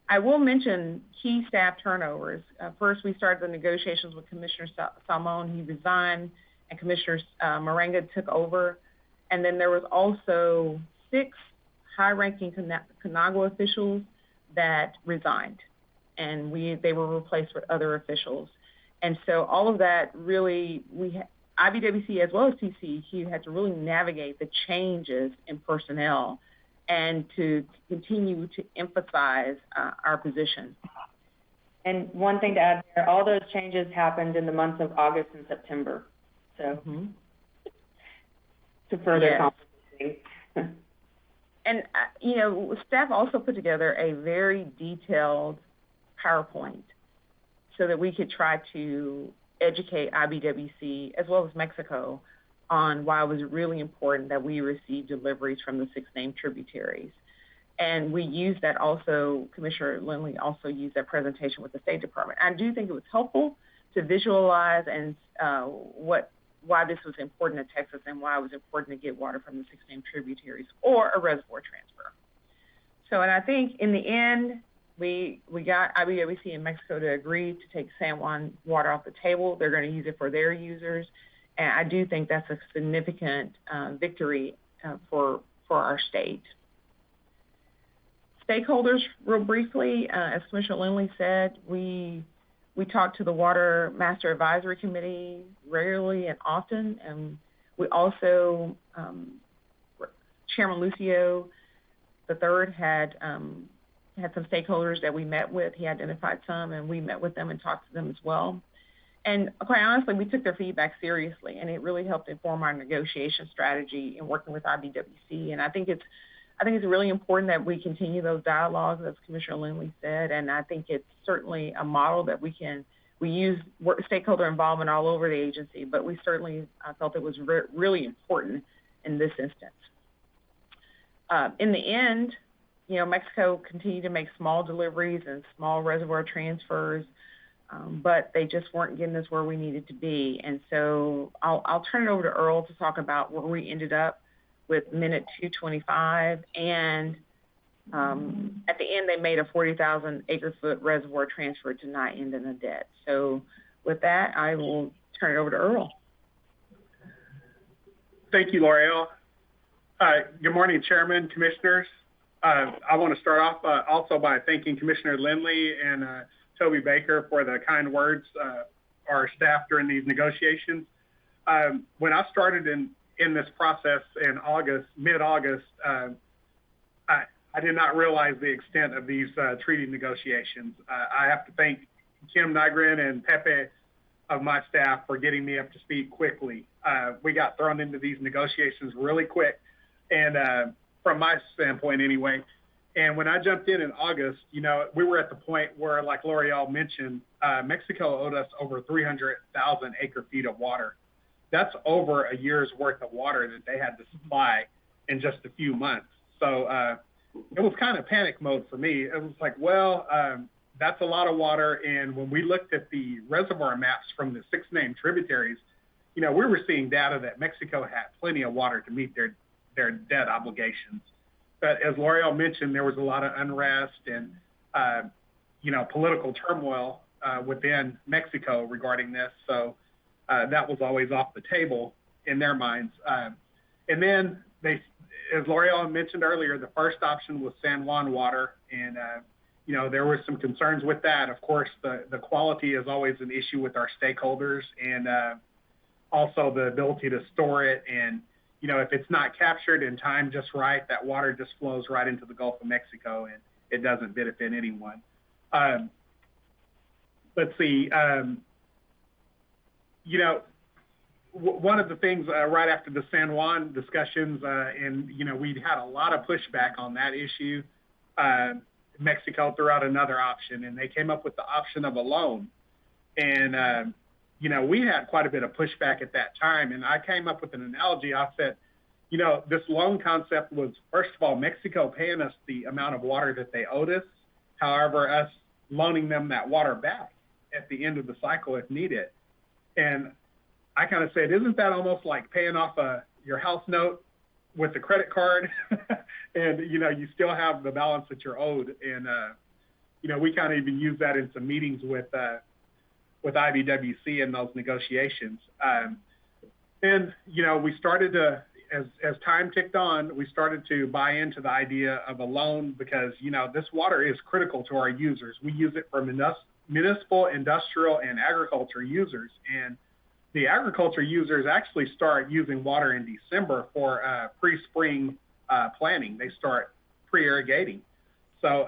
I will mention key staff turnovers. First, we started the negotiations with Commissioner Salmon. He resigned, and Commissioner Morenga took over. And then there was also 6 high-ranking Conagua officials that resigned, and they were replaced with other officials. And so all of that really, IBWC as well as TCEQ had to really navigate the changes in personnel and to continue to emphasize our position. And one thing to add there, all those changes happened in the months of August and September. So to further complicate things. And, you know, staff also put together a very detailed PowerPoint so that we could try to educate IBWC as well as Mexico on why it was really important that we receive deliveries from the 6 named tributaries. And we used that also, Commissioner Lindley also used that presentation with the State Department. I do think it was helpful to visualize and why this was important to Texas and why it was important to get water from the 6 named tributaries or a reservoir transfer. So, and I think in the end, we got IBWC and Mexico to agree to take San Juan water off the table. They're going to use it for their users. And I do think that's a significant victory for our state. Stakeholders, real briefly, as Commissioner Lindley said, we talk to the Water Master Advisory Committee regularly and often, and we also, Chairman Lucio III had some stakeholders that we met with. He identified some, and we met with them and talked to them as well. And quite honestly, we took their feedback seriously, and it really helped inform our negotiation strategy in working with IBWC. And I think it's really important that we continue those dialogues, as Commissioner Lindley said, and I think it's certainly a model that we use stakeholder involvement all over the agency, but we certainly felt it was really important in this instance. In the end, you know, Mexico continued to make small deliveries and small reservoir transfers, but they just weren't getting us where we needed to be. And so I'll turn it over to Earl to talk about where we ended up with minute 225, and at the end they made a 40,000 acre-foot reservoir transfer to not end in a debt. So with that, I will turn it over to Earl. Thank you, L'Oreal. Good morning, Chairman, Commissioners. I want to start off also by thanking Commissioner Lindley and Toby Baker for the kind words our staff during these negotiations. when I started in this process in mid-August, I did not realize the extent of these treaty negotiations. I have to thank Kim Nygren and Pepe of my staff for getting me up to speed quickly. We got thrown into these negotiations really quick, and from my standpoint anyway. And when I jumped in August, we were at the point where, like L'Oreal mentioned, Mexico owed us over 300,000 acre feet of water. That's over a year's worth of water that they had to supply in just a few months. So it was kind of panic mode for me. It was like, well, that's a lot of water. And when we looked at the reservoir maps from the 6 named tributaries, we were seeing data that Mexico had plenty of water to meet their debt obligations. But as L'Oreal mentioned, there was a lot of unrest and, political turmoil within Mexico regarding this. So that was always off the table in their minds. And then as L'Oreal mentioned earlier, the first option was San Juan water. And, there were some concerns with that. Of course, the quality is always an issue with our stakeholders, and also the ability to store it. And, if it's not captured in time just right, that water just flows right into the Gulf of Mexico, and it doesn't benefit anyone. Let's see. One of the things right after the San Juan discussions, and, we'd had a lot of pushback on that issue. Mexico threw out another option, and they came up with the option of a loan. And, we had quite a bit of pushback at that time, and I came up with an analogy. I said, this loan concept was, first of all, Mexico paying us the amount of water that they owed us, however, us loaning them that water back at the end of the cycle if needed. And I kind of said, isn't that almost like paying off your house note with the credit card? And, you still have the balance that you're owed. And, we kind of even use that in some meetings with IBWC in those negotiations. And, we started to, as time ticked on, we started to buy into the idea of a loan because, this water is critical to our users. We use it for municipal, industrial, and agriculture users. And the agriculture users actually start using water in December for pre-spring planting. They start pre-irrigating. So,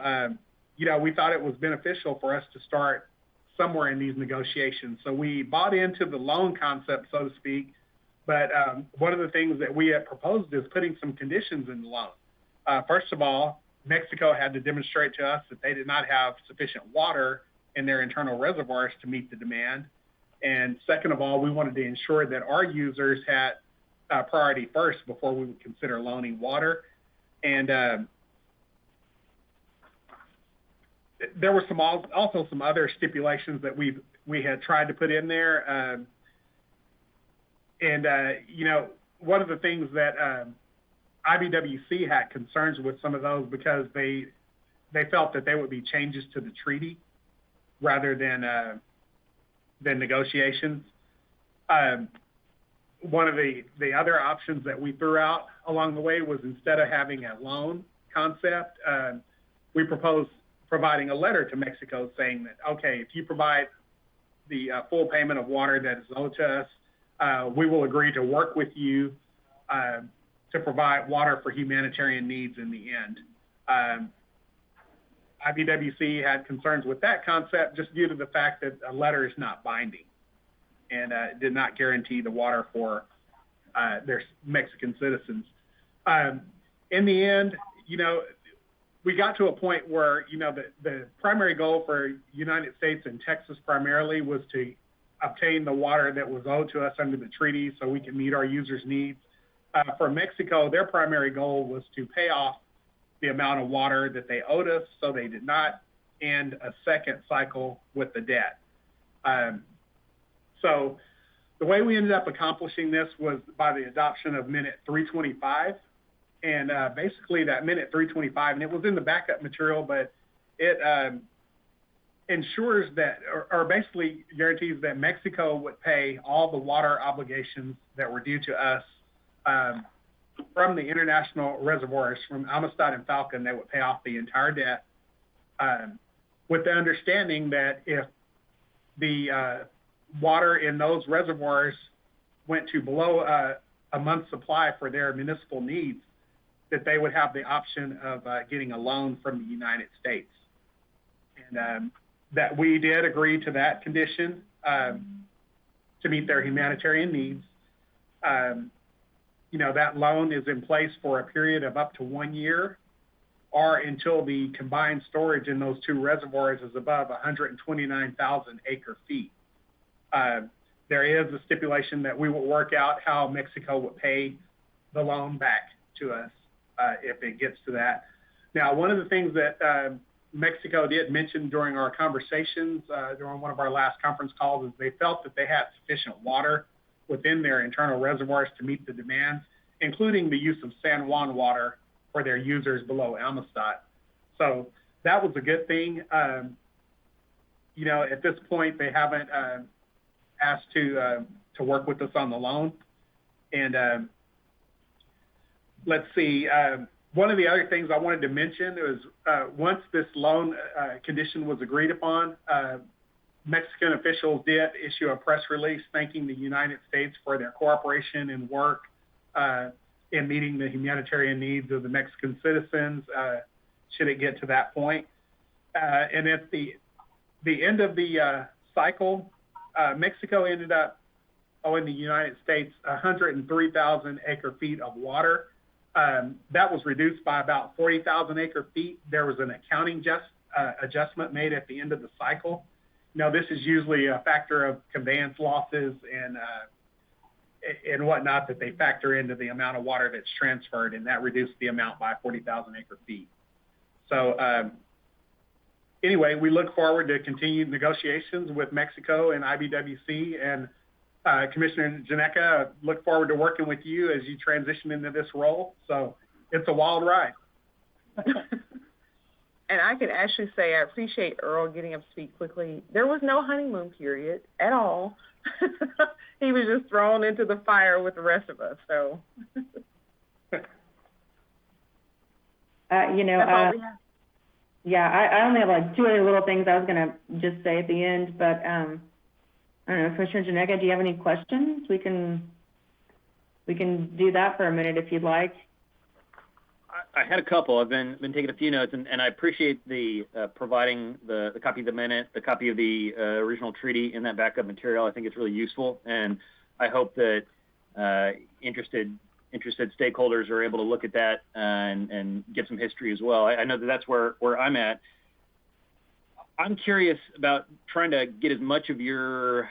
we thought it was beneficial for us to start somewhere in these negotiations. So we bought into the loan concept, so to speak. But one of the things that we had proposed is putting some conditions in the loan. First of all, Mexico had to demonstrate to us that they did not have sufficient water in their internal reservoirs to meet the demand. And second of all, we wanted to ensure that our users had priority first before we would consider loaning water. And there were also some other stipulations that we had tried to put in there. One of the things that IBWC had concerns with some of those because they felt that they would be changes to the treaty rather than negotiations. One of the other options that we threw out along the way was instead of having a loan concept, we proposed providing a letter to Mexico saying that, okay, if you provide the full payment of water that is owed to us, we will agree to work with you to provide water for humanitarian needs in the end. IBWC had concerns with that concept just due to the fact that a letter is not binding and did not guarantee the water for their Mexican citizens. In the end, we got to a point where, the primary goal for United States and Texas primarily was to obtain the water that was owed to us under the treaty so we can meet our users' needs. For Mexico, their primary goal was to pay off the amount of water that they owed us so they did not end a second cycle with the debt. So the way we ended up accomplishing this was by the adoption of Minute 325. And basically that Minute 325, and it was in the backup material, but it ensures that, or basically guarantees that Mexico would pay all the water obligations that were due to us from the international reservoirs, from Amistad and Falcon. They would pay off the entire debt with the understanding that if the water in those reservoirs went to below a month's supply for their municipal needs, that they would have the option of getting a loan from the United States. And that we did agree to that condition to meet their humanitarian needs. That loan is in place for a period of up to 1 year, or until the combined storage in those two reservoirs is above 129,000 acre feet. There is a stipulation that we will work out how Mexico would pay the loan back to us if it gets to that. Now, one of the things that Mexico did mention during our conversations, during one of our last conference calls, is they felt that they had sufficient water within their internal reservoirs to meet the demands, including the use of San Juan water for their users below Amistad. So that was a good thing. At this point, they haven't asked to work with us on the loan. And let's see, one of the other things I wanted to mention is once this loan condition was agreed upon, Mexican officials did issue a press release thanking the United States for their cooperation and work in meeting the humanitarian needs of the Mexican citizens, should it get to that point. And at the end of the cycle, Mexico ended up owing the United States 103,000 acre feet of water. That was reduced by about 40,000 acre feet. There was an accounting adjustment made at the end of the cycle. This is usually a factor of conveyance losses and whatnot that they factor into the amount of water that's transferred, and that reduced the amount by 40,000 acre feet. So anyway, we look forward to continued negotiations with Mexico and IBWC, and Commissioner Janeka, look forward to working with you as you transition into this role. So it's a wild ride. And I can actually say I appreciate Earl getting up to speed quickly. There was no honeymoon period at all. He was just thrown into the fire with the rest of us. So, yeah, I only have like two other little things I was going to just say at the end, but I don't know, Commissioner Janeka, do you have any questions? We can do that for a minute if you'd like. I had a couple. I've been taking a few notes, and I appreciate the providing the copy of the minute, the copy of the original treaty in that backup material. I think it's really useful, and I hope that interested stakeholders are able to look at that and get some history as well. I know that that's where I'm at. I'm curious about trying to get as much of your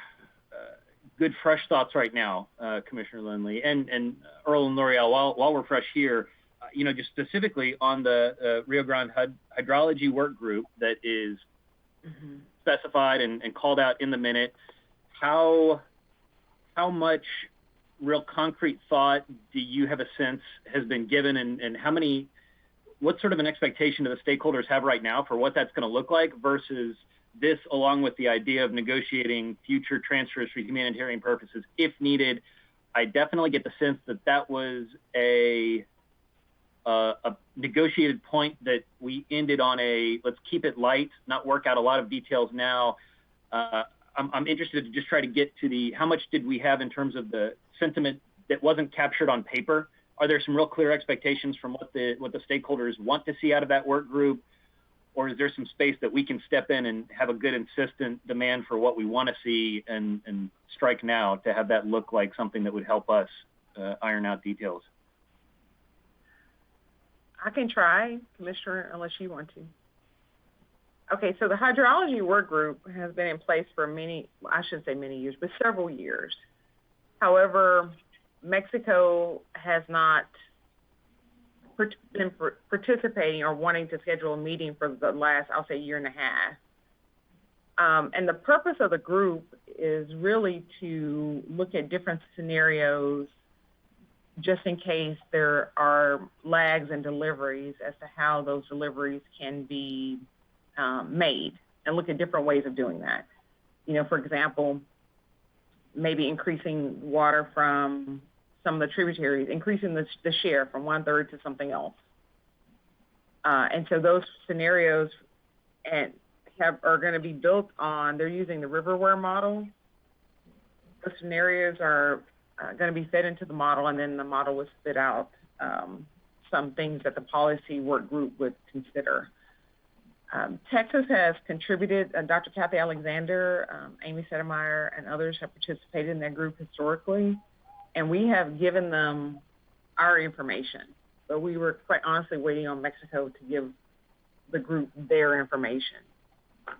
good, fresh thoughts right now, Commissioner Lindley, and Earl and L'Oreal, while we're fresh here, just specifically on the Rio Grande hydrology work group that is specified and called out in the minute. How much real concrete thought do you have a sense has been given, and what sort of an expectation do the stakeholders have right now for what that's going to look like versus this, along with the idea of negotiating future transfers for humanitarian purposes if needed? I definitely get the sense that was a negotiated point that we ended on let's keep it light, not work out a lot of details now. I'm interested to just try to get to how much did we have in terms of the sentiment that wasn't captured on paper? Are there some real clear expectations from what the stakeholders want to see out of that work group? Or is there some space that we can step in and have a good, insistent demand for what we want to see and strike now to have that look like something that would help us iron out details? I can try, Commissioner, unless you want to. Okay, so the hydrology work group has been in place for I shouldn't say many years, but several years. However, Mexico has not been participating or wanting to schedule a meeting for the last, I'll say, year and a half. And the purpose of the group is really to look at different scenarios just in case there are lags in deliveries as to how those deliveries can be made, and look at different ways of doing that. For example, maybe increasing water from some of the tributaries, increasing the share from 1/3 to something else. And so those scenarios are going to be built on, they're using the riverware model. The scenarios are going to be fed into the model, and then the model would spit out some things that the policy work group would consider. Texas has contributed, Dr. Kathy Alexander, Amy Sedemeyer, and others have participated in that group historically, and we have given them our information. But we were quite honestly waiting on Mexico to give the group their information.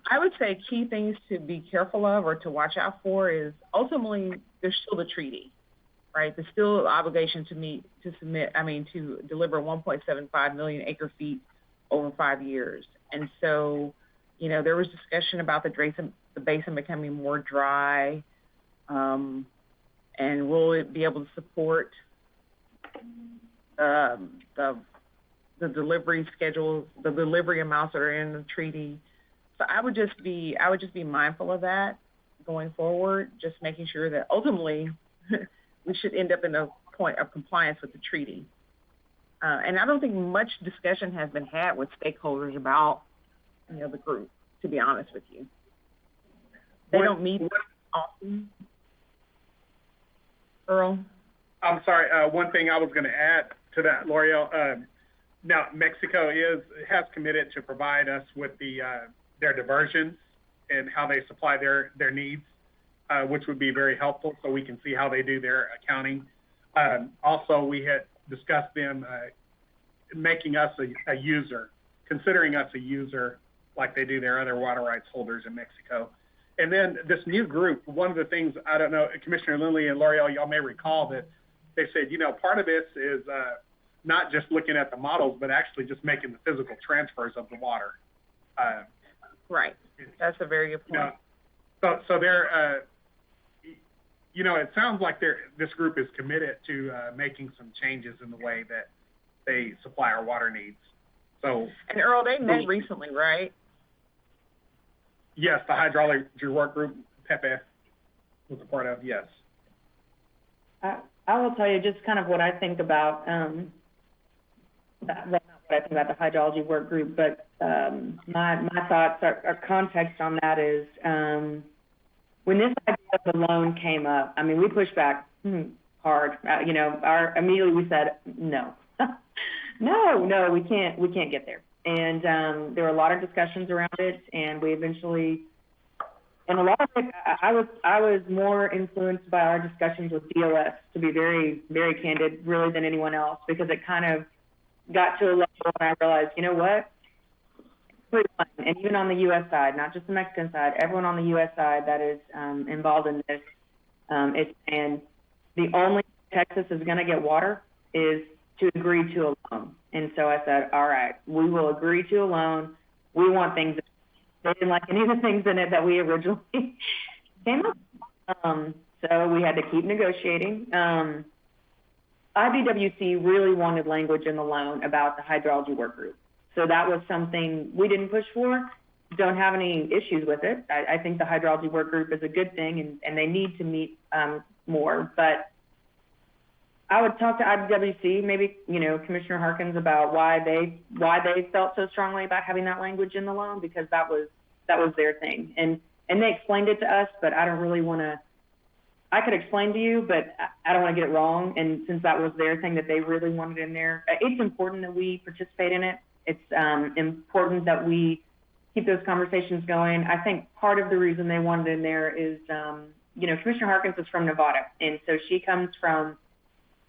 I would say key things to be careful of or to watch out for is ultimately there's still the treaty, right? There's still an obligation to deliver 1.75 million acre feet over 5 years. And so, you know, there was discussion about the basin becoming more dry, and will it be able to support the delivery schedules, the delivery amounts that are in the treaty. So I would just be mindful of that going forward, just making sure that ultimately we should end up in a point of compliance with the treaty. And I don't think much discussion has been had with stakeholders about, you know, the group, to be honest with you. They don't meet often. Earl? I'm sorry, one thing I was going to add to that, L'Oreal. Now, Mexico has committed to provide us with their diversions and how they supply their needs, which would be very helpful so we can see how they do their accounting. Also, we had discussed them making us a user, considering us a user like they do their other water rights holders in Mexico. And then this new group, one of the things, I don't know, Commissioner Lindley and L'Oreal, y'all may recall that they said, you know, part of this is not just looking at the models, but actually just making the physical transfers of the water. Right. That's a very good point. You know, so they're, you know, it sounds like this group is committed to making some changes in the way that they supply our water needs. So. And Earl, they met recently, right? Yes, the hydrology work group, Pepe, was a part of, yes. I will tell you just kind of what I think about, not what I think about the hydrology work group, but my thoughts, our context on that is, when this idea of the loan came up, I mean, we pushed back hard. You know, immediately we said, no, no, we can't get there. And there were a lot of discussions around it, and we eventually, and a lot of it, I was more influenced by our discussions with DOS, to be very, very candid, really, than anyone else, because it kind of got to a level where I realized, you know what, and even on the U.S. side, not just the Mexican side, everyone on the U.S. side that is involved in this, and the only Texas is going to get water is to agree to a loan. And so I said, all right, we will agree to a loan. We want things. They didn't like any of the things in it that we originally came up with. So we had to keep negotiating. IBWC really wanted language in the loan about the hydrology work group. So that was something we didn't push for. Don't have any issues with it. I think the hydrology work group is a good thing, and they need to meet more. But I would talk to IBWC, maybe, you know, Commissioner Harkins, about why they felt so strongly about having that language in the loan, because that was their thing. And they explained it to us, but I don't really want to. I could explain to you, but I don't want to get it wrong. And since that was their thing that they really wanted in there, it's important that we participate in it. It's important that we keep those conversations going. I think part of the reason they wanted it in there is, you know, Commissioner Harkins is from Nevada, and so she comes from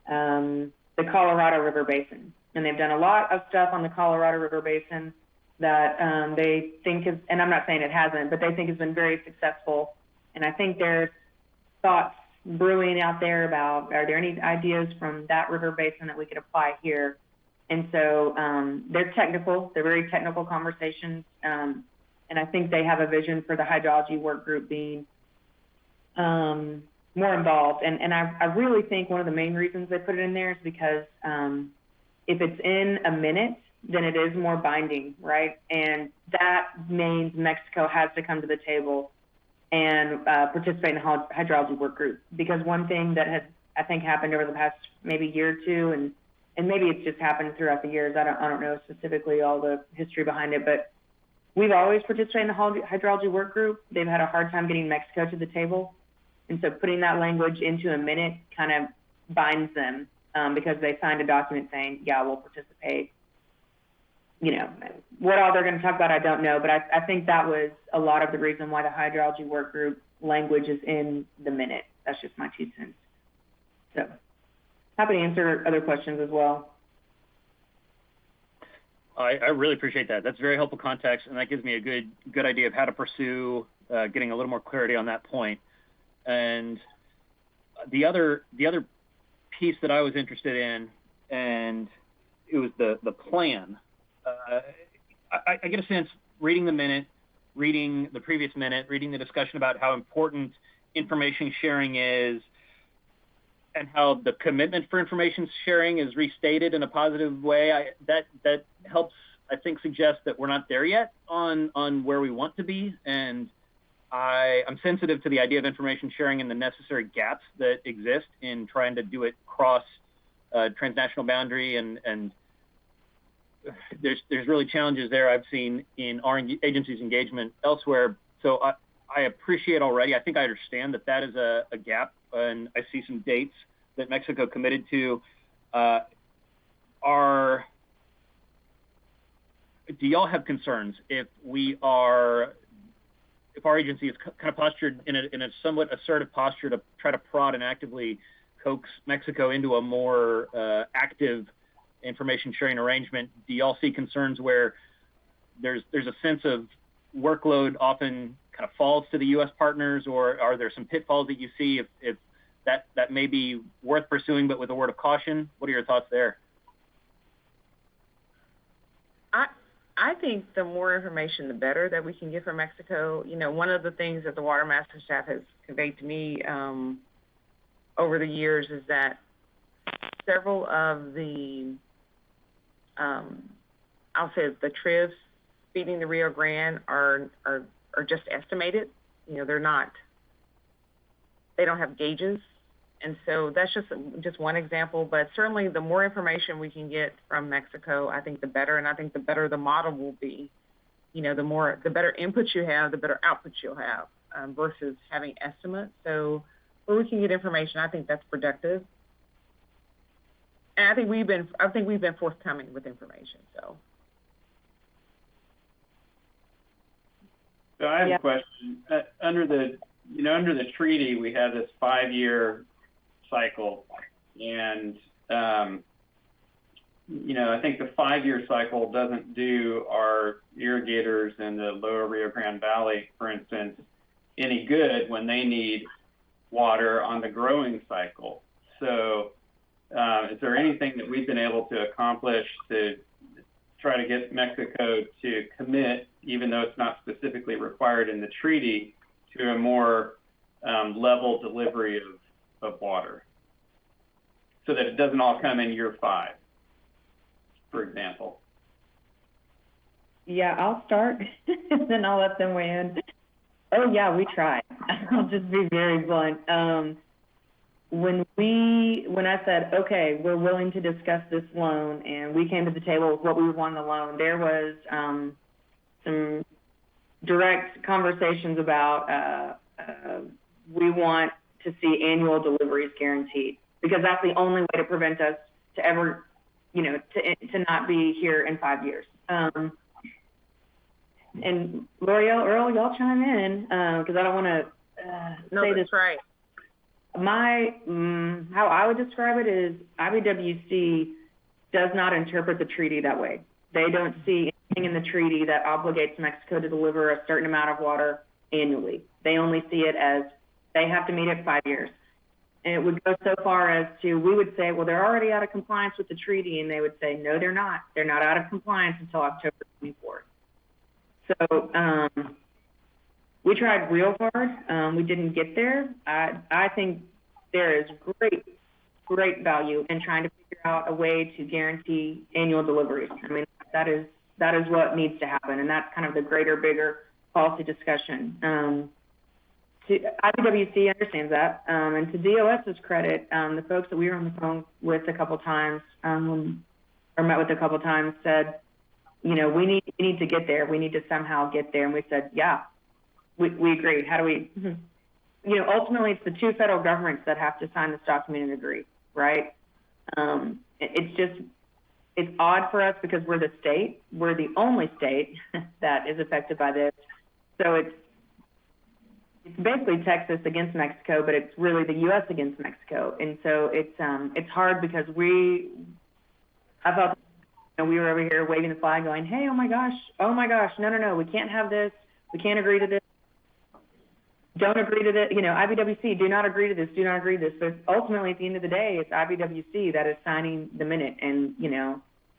the Colorado River Basin, and they've done a lot of stuff on the Colorado River Basin that they think is, and I'm not saying it hasn't, but they think has been very successful. And I think there's thoughts brewing out there about, are there any ideas from that river basin that we could apply here? And so they're technical, they're very technical conversations, and I think they have a vision for the hydrology work group being more involved. And I really think one of the main reasons they put it in there is because if it's in a minute, then it is more binding, right? And that means Mexico has to come to the table and participate in the hydrology work group. Because one thing that has, I think, happened over the past maybe year or two, and maybe it's just happened throughout the years, I don't know specifically all the history behind it, but we've always participated in the hydrology work group. They've had a hard time getting Mexico to the table. And so putting that language into a minute kind of binds them because they signed a document saying, yeah, we'll participate. You know, what all they're going to talk about, I don't know, but I think that was a lot of the reason why the hydrology work group language is in the minute. That's just my 2 cents. So happy to answer other questions as well. I really appreciate that. That's very helpful context, and that gives me a good idea of how to pursue getting a little more clarity on that point. And the other piece that I was interested in, and it was the plan. I get a sense reading the minute, reading the previous minute, reading the discussion about how important information sharing is and how the commitment for information sharing is restated in a positive way. That helps, I think, suggest that we're not there yet on where we want to be. And I'm sensitive to the idea of information sharing and the necessary gaps that exist in trying to do it cross transnational boundary, and there's really challenges there I've seen in our agency's engagement elsewhere. So I appreciate already. I think I understand that is a gap, and I see some dates that Mexico committed to. Do y'all have concerns if our agency is kind of postured in a somewhat assertive posture to try to prod and actively coax Mexico into a more active information sharing arrangement? Do y'all see concerns where there's a sense of workload often kind of falls to the U.S. partners, or are there some pitfalls that you see if that may be worth pursuing, but with a word of caution? What are your thoughts there? I think the more information, the better that we can get from Mexico. You know, one of the things that the Water Master staff has conveyed to me over the years is that several of the, I'll say the TRIVs feeding the Rio Grande are just estimated. You know, they don't have gauges. And so that's just one example, but certainly the more information we can get from Mexico, I think the better, and I think the better the model will be. You know, the better input you have, the better output you'll have versus having estimates. So where we can get information, I think that's productive. And I think we've been forthcoming with information. So I have a question. Under the treaty, we have this 5-year cycle, and I think the 5-year cycle doesn't do our irrigators in the lower Rio Grande Valley, for instance, any good when they need water on the growing cycle. So is there anything that we've been able to accomplish to try to get Mexico to commit, even though it's not specifically required in the treaty, to a more level delivery of water, so that it doesn't all come in year 5, for example? Yeah, I'll start, and then I'll let them weigh in. Oh yeah, we tried. I'll just be very blunt. When I said, okay, we're willing to discuss this loan, and we came to the table with what we wanted to loan, there was some direct conversations about we want to see annual deliveries guaranteed, because that's the only way to prevent us to ever, to not be here in 5 years. And L'Oreal, Earl, y'all chime in, because I don't want to say this. Right. How I would describe it is IBWC does not interpret the treaty that way. They don't see anything in the treaty that obligates Mexico to deliver a certain amount of water annually. They only see it as they have to meet it 5 years. And it would go so far as to, we would say, well, they're already out of compliance with the treaty. And they would say, no, they're not. They're not out of compliance until October 24th. So we tried real hard. We didn't get there. I think there is great value in trying to figure out a way to guarantee annual deliveries. I mean, that is what needs to happen, and that's kind of the greater, bigger policy discussion. IBWC understands that, and to DOS's credit, the folks that we were on the phone with a couple times, or met with a couple times, said, we need to get there. We need to somehow get there. And we said, yeah, we agree. How do we? ultimately it's the two federal governments that have to sign this document and agree, right? It's odd for us because we're the only state that is affected by this. So it's basically Texas against Mexico, but it's really the U.S. against Mexico. And so it's hard because I felt, we were over here waving the flag going, hey, oh my gosh, no, we can't have this. We can't agree to this. Don't agree to this. IBWC, do not agree to this. Do not agree to this. So ultimately, at the end of the day, it's IBWC that is signing the minute and,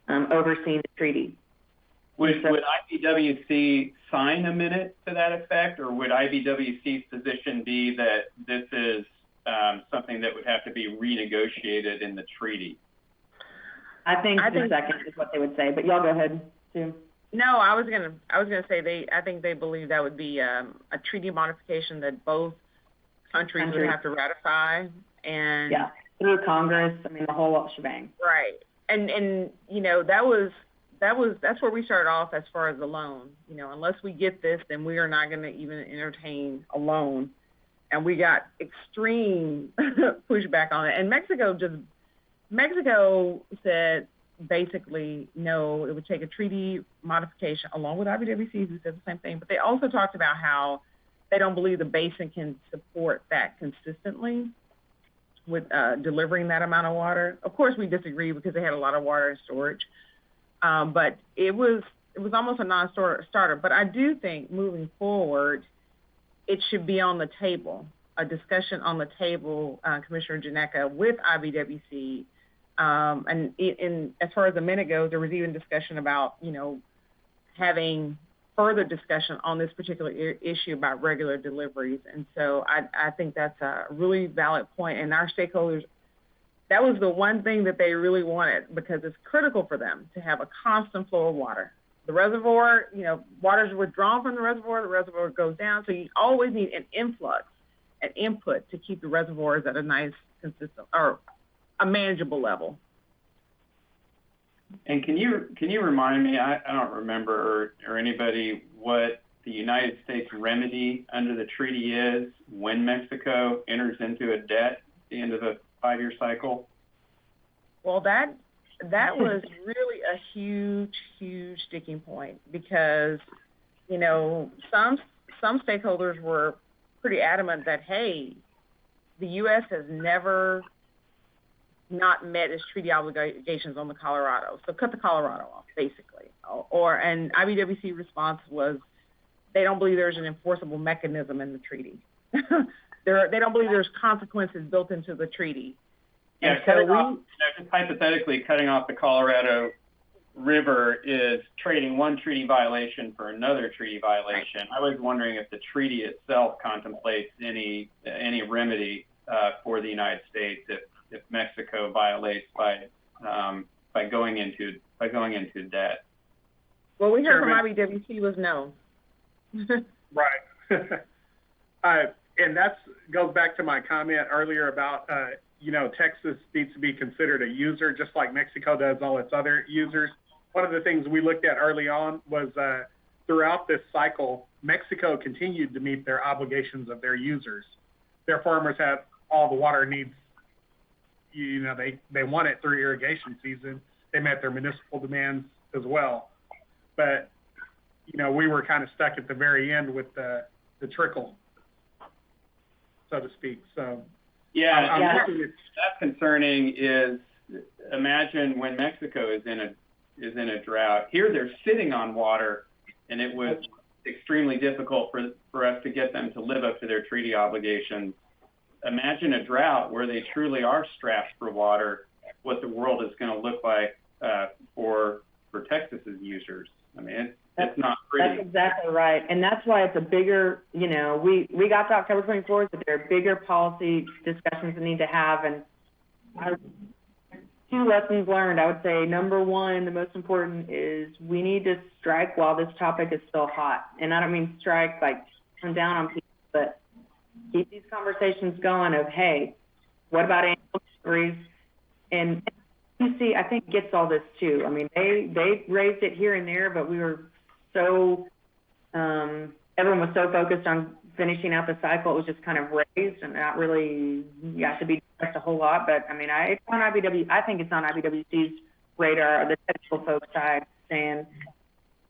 overseeing the treaty. Would IBWC sign a minute to that effect, or would IBWC's position be that this is something that would have to be renegotiated in the treaty? I think the second is what they would say, but y'all go ahead, Sue. No, I was gonna say I think they believe that would be a treaty modification that both countries would have to ratify, and through Congress. I mean, the whole shebang. Right, and that's where we started off as far as the loan. Unless we get this, then we are not going to even entertain a loan, and we got extreme pushback on it. And Mexico said basically, no, it would take a treaty modification along with IBWC, who said the same thing, but they also talked about how they don't believe the basin can support that consistently with delivering that amount of water. Of course, we disagree because they had a lot of water in storage, but it was almost a non-starter. But I do think moving forward, it should be on the table, a discussion on the table, Commissioner Janeka, with IBWC. And as far as the minute goes, there was even discussion about, having further discussion on this particular issue about regular deliveries. And so I think that's a really valid point. And our stakeholders, that was the one thing that they really wanted, because it's critical for them to have a constant flow of water. The reservoir, water is withdrawn from the reservoir goes down. So you always need an influx, an input to keep the reservoirs at a nice, consistent, or a manageable level. And can you remind me, I don't remember, or anybody, what the United States remedy under the treaty is when Mexico enters into a debt at the end of a 5-year cycle? Well, that was really a huge sticking point, because, some stakeholders were pretty adamant that, hey, the U.S. has never not met its treaty obligations on the Colorado. So cut the Colorado off, basically. And IBWC response was, they don't believe there's an enforceable mechanism in the treaty. They don't believe there's consequences built into the treaty. Yeah, so just hypothetically, cutting off the Colorado River is trading one treaty violation for another treaty violation. I was wondering if the treaty itself contemplates any remedy for the United States if Mexico violates by going into debt. Well, we heard from IBWC was no. Right. And that goes back to my comment earlier about, Texas needs to be considered a user, just like Mexico does all its other users. One of the things we looked at early on was throughout this cycle, Mexico continued to meet their obligations of their users. Their farmers have all the water needs. They want it through irrigation season. They met their municipal demands as well. But, we were kind of stuck at the very end with the trickle, so to speak. So, that's concerning. Is imagine when Mexico is in a drought. Here they're sitting on water, and it was extremely difficult for us to get them to live up to their treaty obligations. Imagine a drought where they truly are strapped for water, what the world is going to look like for Texas's users. I mean, it's not pretty. That's exactly right. And that's why it's a bigger, we got to October 24th, but there are bigger policy discussions we need to have. And two lessons learned, I would say. Number one, the most important is we need to strike while this topic is still hot. And I don't mean strike like come down on people, but keep these conversations going of, hey, what about animal deliveries? And see, I think gets all this too. I mean, they raised it here and there, but we were so everyone was so focused on finishing out the cycle, it was just kind of raised and not really, you have to be discussed a whole lot, but I mean, it's on I think it's on IBWC's radar, the technical folks side, saying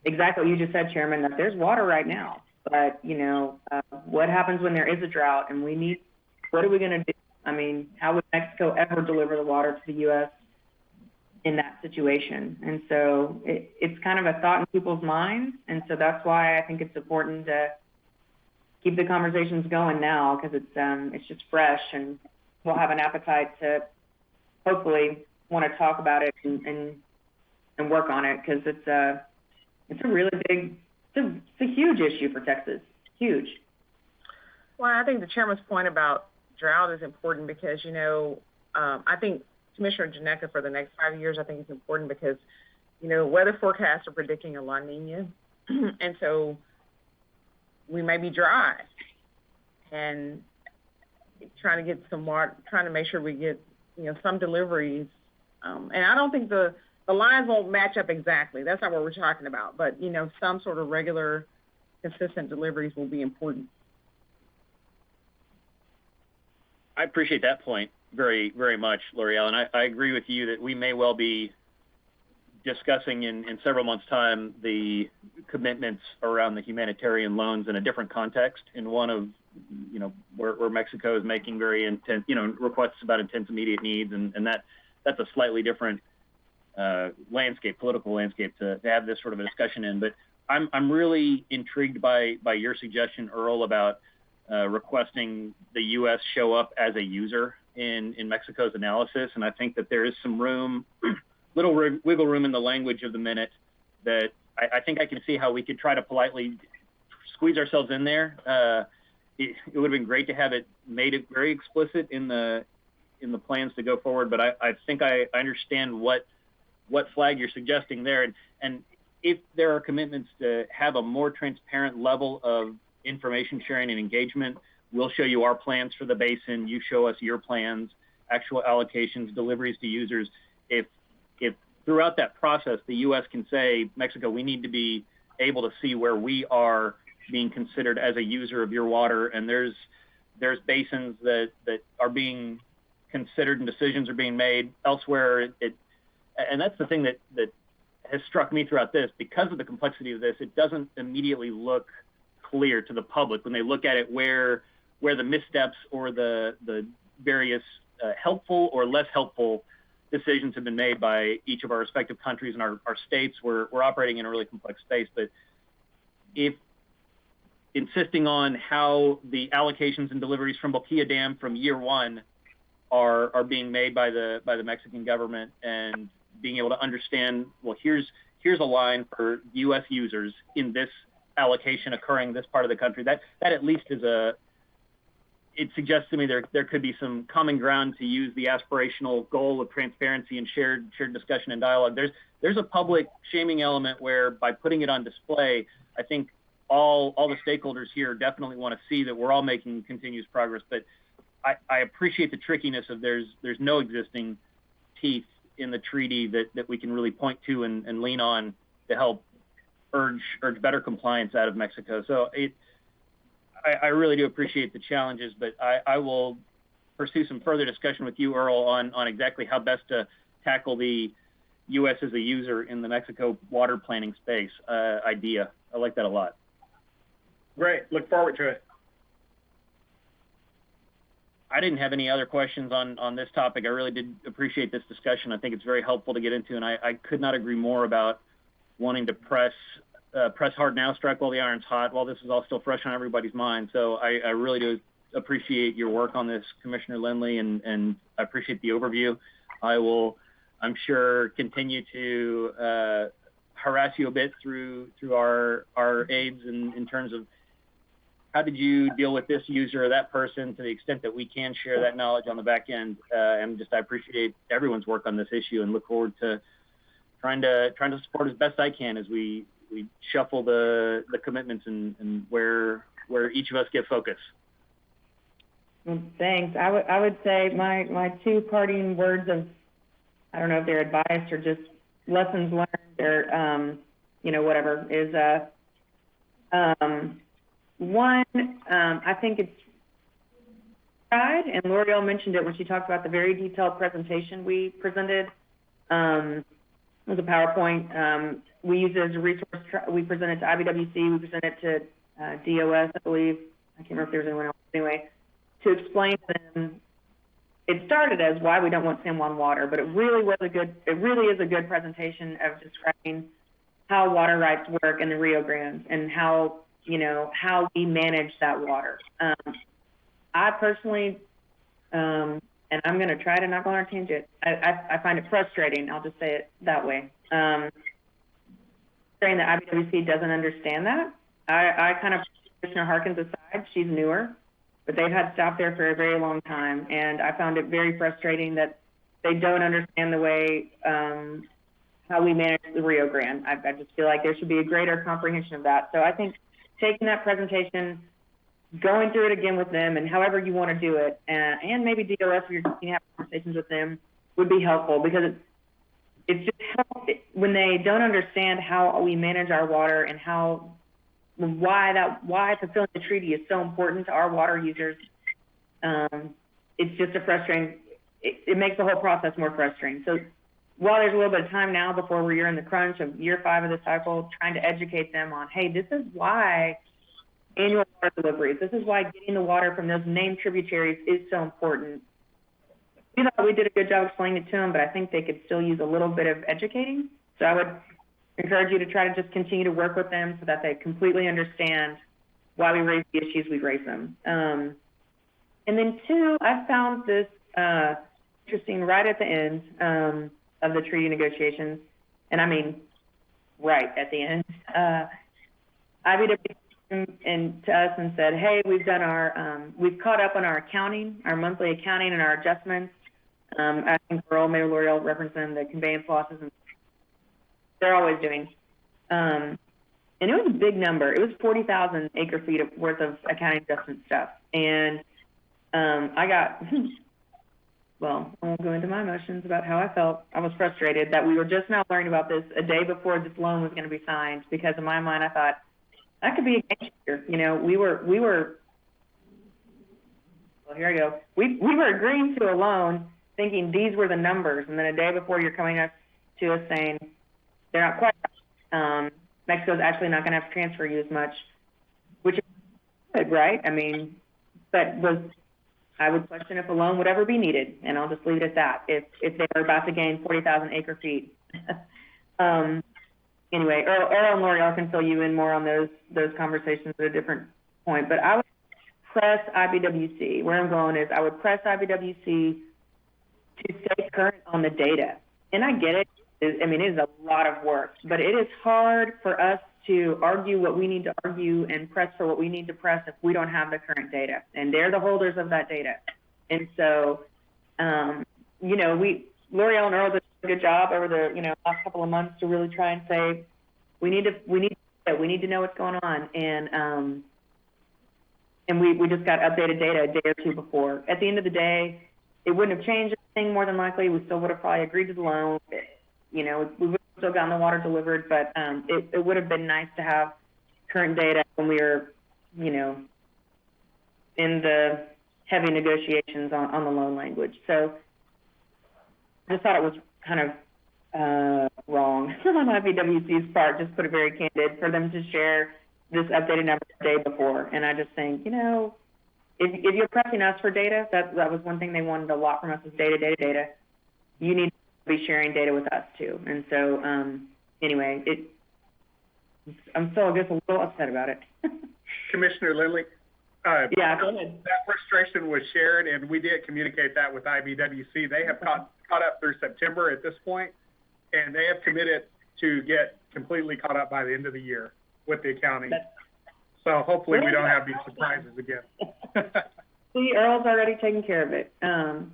exactly what you just said, Chairman, that there's water right now, but, you know, what happens when there is a drought and what are we going to do? I mean, how would Mexico ever deliver the water to the U.S. in that situation? And so it's kind of a thought in people's minds, and so that's why I think it's important to keep the conversations going now, because it's just fresh, and we'll have an appetite to hopefully want to talk about it and work on it, because it's a really big, it's a huge issue for Texas, huge. Well, I think the chairman's point about drought is important because, you know, I think Commissioner Janeka, for the next 5 years, I think it's important because, you know, weather forecasts are predicting a La Nina, and so we may be dry, and trying to get some water, trying to make sure we get, you know, some deliveries. And I don't think the lines won't match up exactly. That's not what we're talking about. But, you know, some sort of regular, consistent deliveries will be important. I appreciate that point very, very much, L'Oreal. And I agree with you that we may well be discussing in several months' time the commitments around the humanitarian loans in a different context, in one of, you know, where Mexico is making very intense, you know, requests about intense immediate needs, and that's a slightly different political landscape to have this sort of a discussion in. But I'm really intrigued by your suggestion, Earl, about requesting the U.S. show up as a user in Mexico's analysis, and I think that there is some room, little wiggle room in the language of the minute that I think I can see how we could try to politely squeeze ourselves in there. It would have been great to have it made it very explicit in the plans to go forward, but I think I understand what flag you're suggesting there, and if there are commitments to have a more transparent level of information sharing and engagement, we'll show you our plans for the basin, you show us your plans, actual allocations, deliveries to users. If throughout that process the U.S. can say, Mexico, we need to be able to see where we are being considered as a user of your water, and there's basins that are being considered and decisions are being made elsewhere. And that's the thing that has struck me throughout this. Because of the complexity of this, it doesn't immediately look clear to the public when they look at it where the missteps or the various helpful or less helpful decisions have been made by each of our respective countries and our states. We're operating in a really complex space, but if insisting on how the allocations and deliveries from Boquilla Dam from year one are being made by the Mexican government, and being able to understand, well, here's a line for U.S. users in this allocation occurring in this part of the country. That at least is it suggests to me there could be some common ground to use the aspirational goal of transparency and shared discussion and dialogue. There's a public shaming element where, by putting it on display, I think all the stakeholders here definitely want to see that we're all making continuous progress. But I appreciate the trickiness of there's no existing teeth in the treaty that we can really point to and lean on to help urge better compliance out of Mexico. So I really do appreciate the challenges, but I will pursue some further discussion with you, Earl, on exactly how best to tackle the U.S. as a user in the Mexico water planning space idea. I like that a lot. Great. Look forward to it. I didn't have any other questions on this topic. I really did appreciate this discussion. I think it's very helpful to get into, and I could not agree more about wanting to press hard now, strike while the iron's hot, while this is all still fresh on everybody's mind. So I really do appreciate your work on this, Commissioner Lindley, and I appreciate the overview. I will, I'm sure, continue to harass you a bit through our aides in terms of how did you deal with this user or that person, to the extent that we can share that knowledge on the back end. And I appreciate everyone's work on this issue, and look forward to trying to support as best I can as we shuffle the commitments and where each of us get focus. Well, thanks. I would say my two parting words of, I don't know if they're advice or just lessons learned or whatever, is one, I think it's tried, and L'Oreal mentioned it when she talked about the very detailed presentation we presented. It was a PowerPoint. We use it as a resource. We present it to IBWC. We present it to DOS, I believe. I can't remember if there was anyone else. Anyway, to explain to them, it started as why we don't want San Juan water, but it really is a good presentation of describing how water rights work in the Rio Grande and how we manage that water. I personally, and I'm going to try to not go on a tangent, I find it frustrating, I'll just say it that way. Saying that IBWC doesn't understand that. I kind of, Commissioner Harkins aside, she's newer, but they've had staff there for a very long time, and I found it very frustrating that they don't understand the way how we manage the Rio Grande. I just feel like there should be a greater comprehension of that. So I think taking that presentation, going through it again with them, and however you want to do it, and maybe DOS, if you're just going to have conversations with them, would be helpful, because it's just when they don't understand how we manage our water and why fulfilling the treaty is so important to our water users. It's just it makes the whole process more frustrating. So while there's a little bit of time now before we're in the crunch of year 5 of the cycle, trying to educate them on, hey, this is why annual water deliveries, this is why getting the water from those named tributaries is so important. We thought we did a good job explaining it to them, but I think they could still use a little bit of educating. So I would encourage you to try to just continue to work with them so that they completely understand why we raise the issues we raise them. And then 2, I found this interesting right at the end of the treaty negotiations, and I mean right at the end. IBW came to us and said, hey, we've done we've caught up on our accounting, our monthly accounting and our adjustments. I think Mayor L'Oreal referenced them, the conveyance losses, and they're always doing. And it was a big number. It was 40,000 acre feet worth of accounting adjustment stuff. And I got, well, I won't go into my emotions about how I felt. I was frustrated that we were just now learning about this a day before this loan was going to be signed, because in my mind I thought, that could be a game changer. We were, well, here I go. We were agreeing to a loan thinking these were the numbers, and then a day before you're coming to us saying they're not quite right. Mexico's actually not going to have to transfer you as much, which is good, right? I mean, but I would question if a loan would ever be needed, and I'll just leave it at that, if they were about to gain 40,000 acre feet. Anyway, Earl and L'Oreal can fill you in more on those conversations at a different point, but I would press IBWC. Where I'm going is I would press IBWC to stay current on the data. And I get it. It is a lot of work, but it is hard for us to argue what we need to argue and press for what we need to press if we don't have the current data. And they're the holders of that data. And so, L'Oreal and Earl did a good job over the last couple of months to really try and say we need to know what's going on, and we just got updated data a day or 2 before. At the end of the day, it wouldn't have changed anything more than likely. We still would have probably agreed to the loan. We would have still gotten the water delivered, but it would have been nice to have current data when we were in the heavy negotiations on the loan language. So I just thought it was kind of wrong on IBWC's part, just put it very candid, for them to share this updated number the day before. And I just think, if you're pressing us for data, that was one thing they wanted a lot from us, is data. You need to be sharing data with us too. And so, anyway, I'm still, I guess, a little upset about it. Commissioner Lindley? Yeah, go ahead. That frustration was shared, and we did communicate that with IBWC. They have caught up through September at this point, and they have committed to get completely caught up by the end of the year with the accounting. So hopefully we don't have these surprises again. See, Earl's already taken care of it. And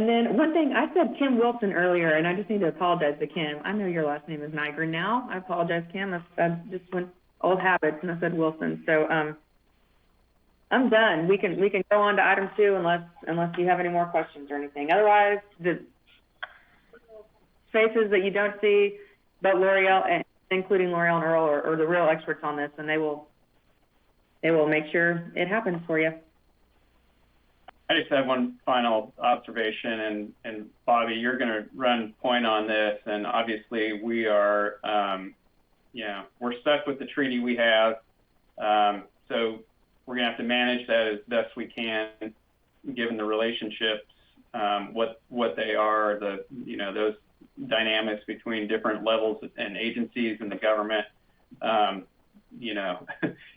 then one thing, I said Kim Wilson earlier, and I just need to apologize to Kim. I know your last name is Nigren now. I apologize, Kim. I just went old habits, and I said Wilson. So I'm done. We can go on to item 2 unless you have any more questions or anything. Otherwise, the spaces that you don't see, but L'Oreal, including L'Oreal and Earl, are the real experts on this, and they will they will make sure it happens for you. I just have one final observation, and Bobby, you're going to run point on this, and obviously we are, we're stuck with the treaty we have, so we're going to have to manage that as best we can, given the relationships, what they are, those dynamics between different levels and agencies in the government,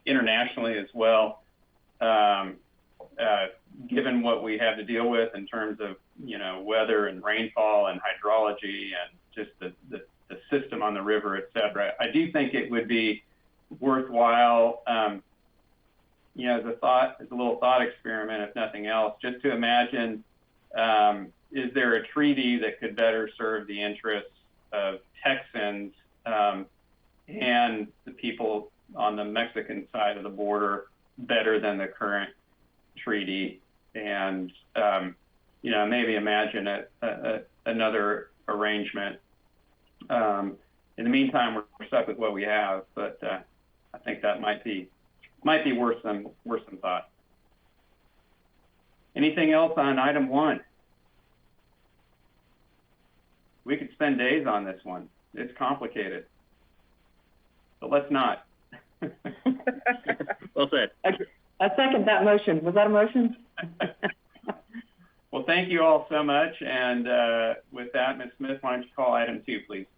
internationally as well. Given what we have to deal with in terms of, weather and rainfall and hydrology and just the system on the river, et cetera, I do think it would be worthwhile, as a little thought experiment, if nothing else, just to imagine, is there a treaty that could better serve the interests of Texans and the people on the Mexican side of the border better than the current treaty? And maybe imagine another arrangement. In the meantime, we're stuck with what we have, but I think that might be worth some thought. Anything else on item 1? We could spend days on this one. It's complicated, but let's not. Well said. I second that motion. Was that a motion? Well, thank you all so much. And with that, Ms. Smith, why don't you call item 2, please?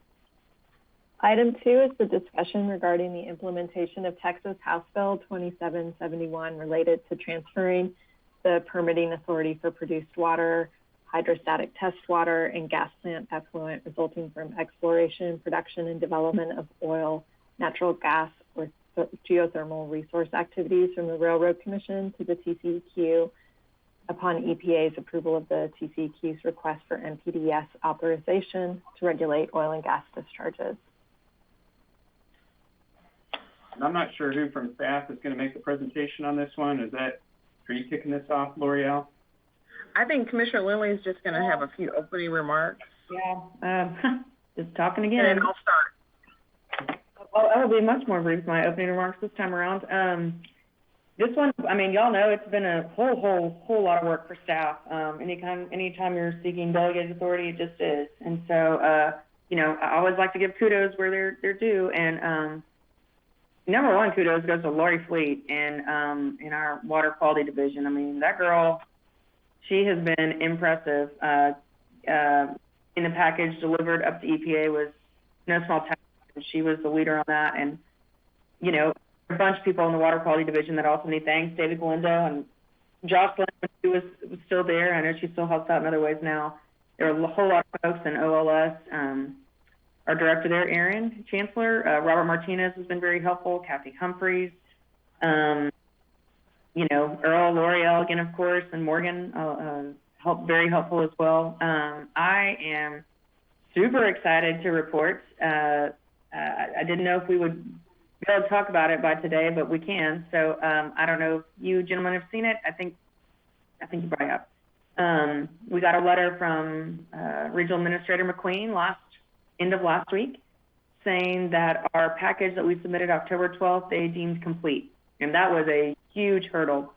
Item 2 is the discussion regarding the implementation of Texas House Bill 2771 related to transferring the permitting authority for produced water, hydrostatic test water, and gas plant effluent resulting from exploration, production, and development of oil, natural gas, or geothermal resource activities from the Railroad Commission to the TCEQ upon EPA's approval of the TCEQ's request for NPDES authorization to regulate oil and gas discharges. And I'm not sure who from staff is going to make the presentation on this one. Are you kicking this off, L'Oreal? I think Commissioner Lilly is just going to have a few opening remarks. Yeah, just talking again. And then I'll start. I'll be much more brief with my opening remarks this time around. This one, y'all know it's been a whole lot of work for staff. Anytime you're seeking delegated authority, it just is. And so, I always like to give kudos where they're due. And number one kudos goes to Lori Fleet in our water quality division. That girl, she has been impressive. In the package delivered up to EPA was no small task. She was the leader on that. And, a bunch of people in the water quality division that also need thanks. David Galindo and Jocelyn, who was still there. I know she still helps out in other ways now. There are a whole lot of folks in OLS. Our director there, Aaron Chancellor, Robert Martinez has been very helpful. Kathy Humphreys, Earl, L'Oreal again, of course, and Morgan, very helpful as well. I am super excited to report. I didn't know if we would be able to talk about it by today, but we can. So I don't know if you gentlemen have seen it. I think you probably have. We got a letter from Regional Administrator McQueen end of last week saying that our package that we submitted October 12th, they deemed complete. And that was a huge hurdle.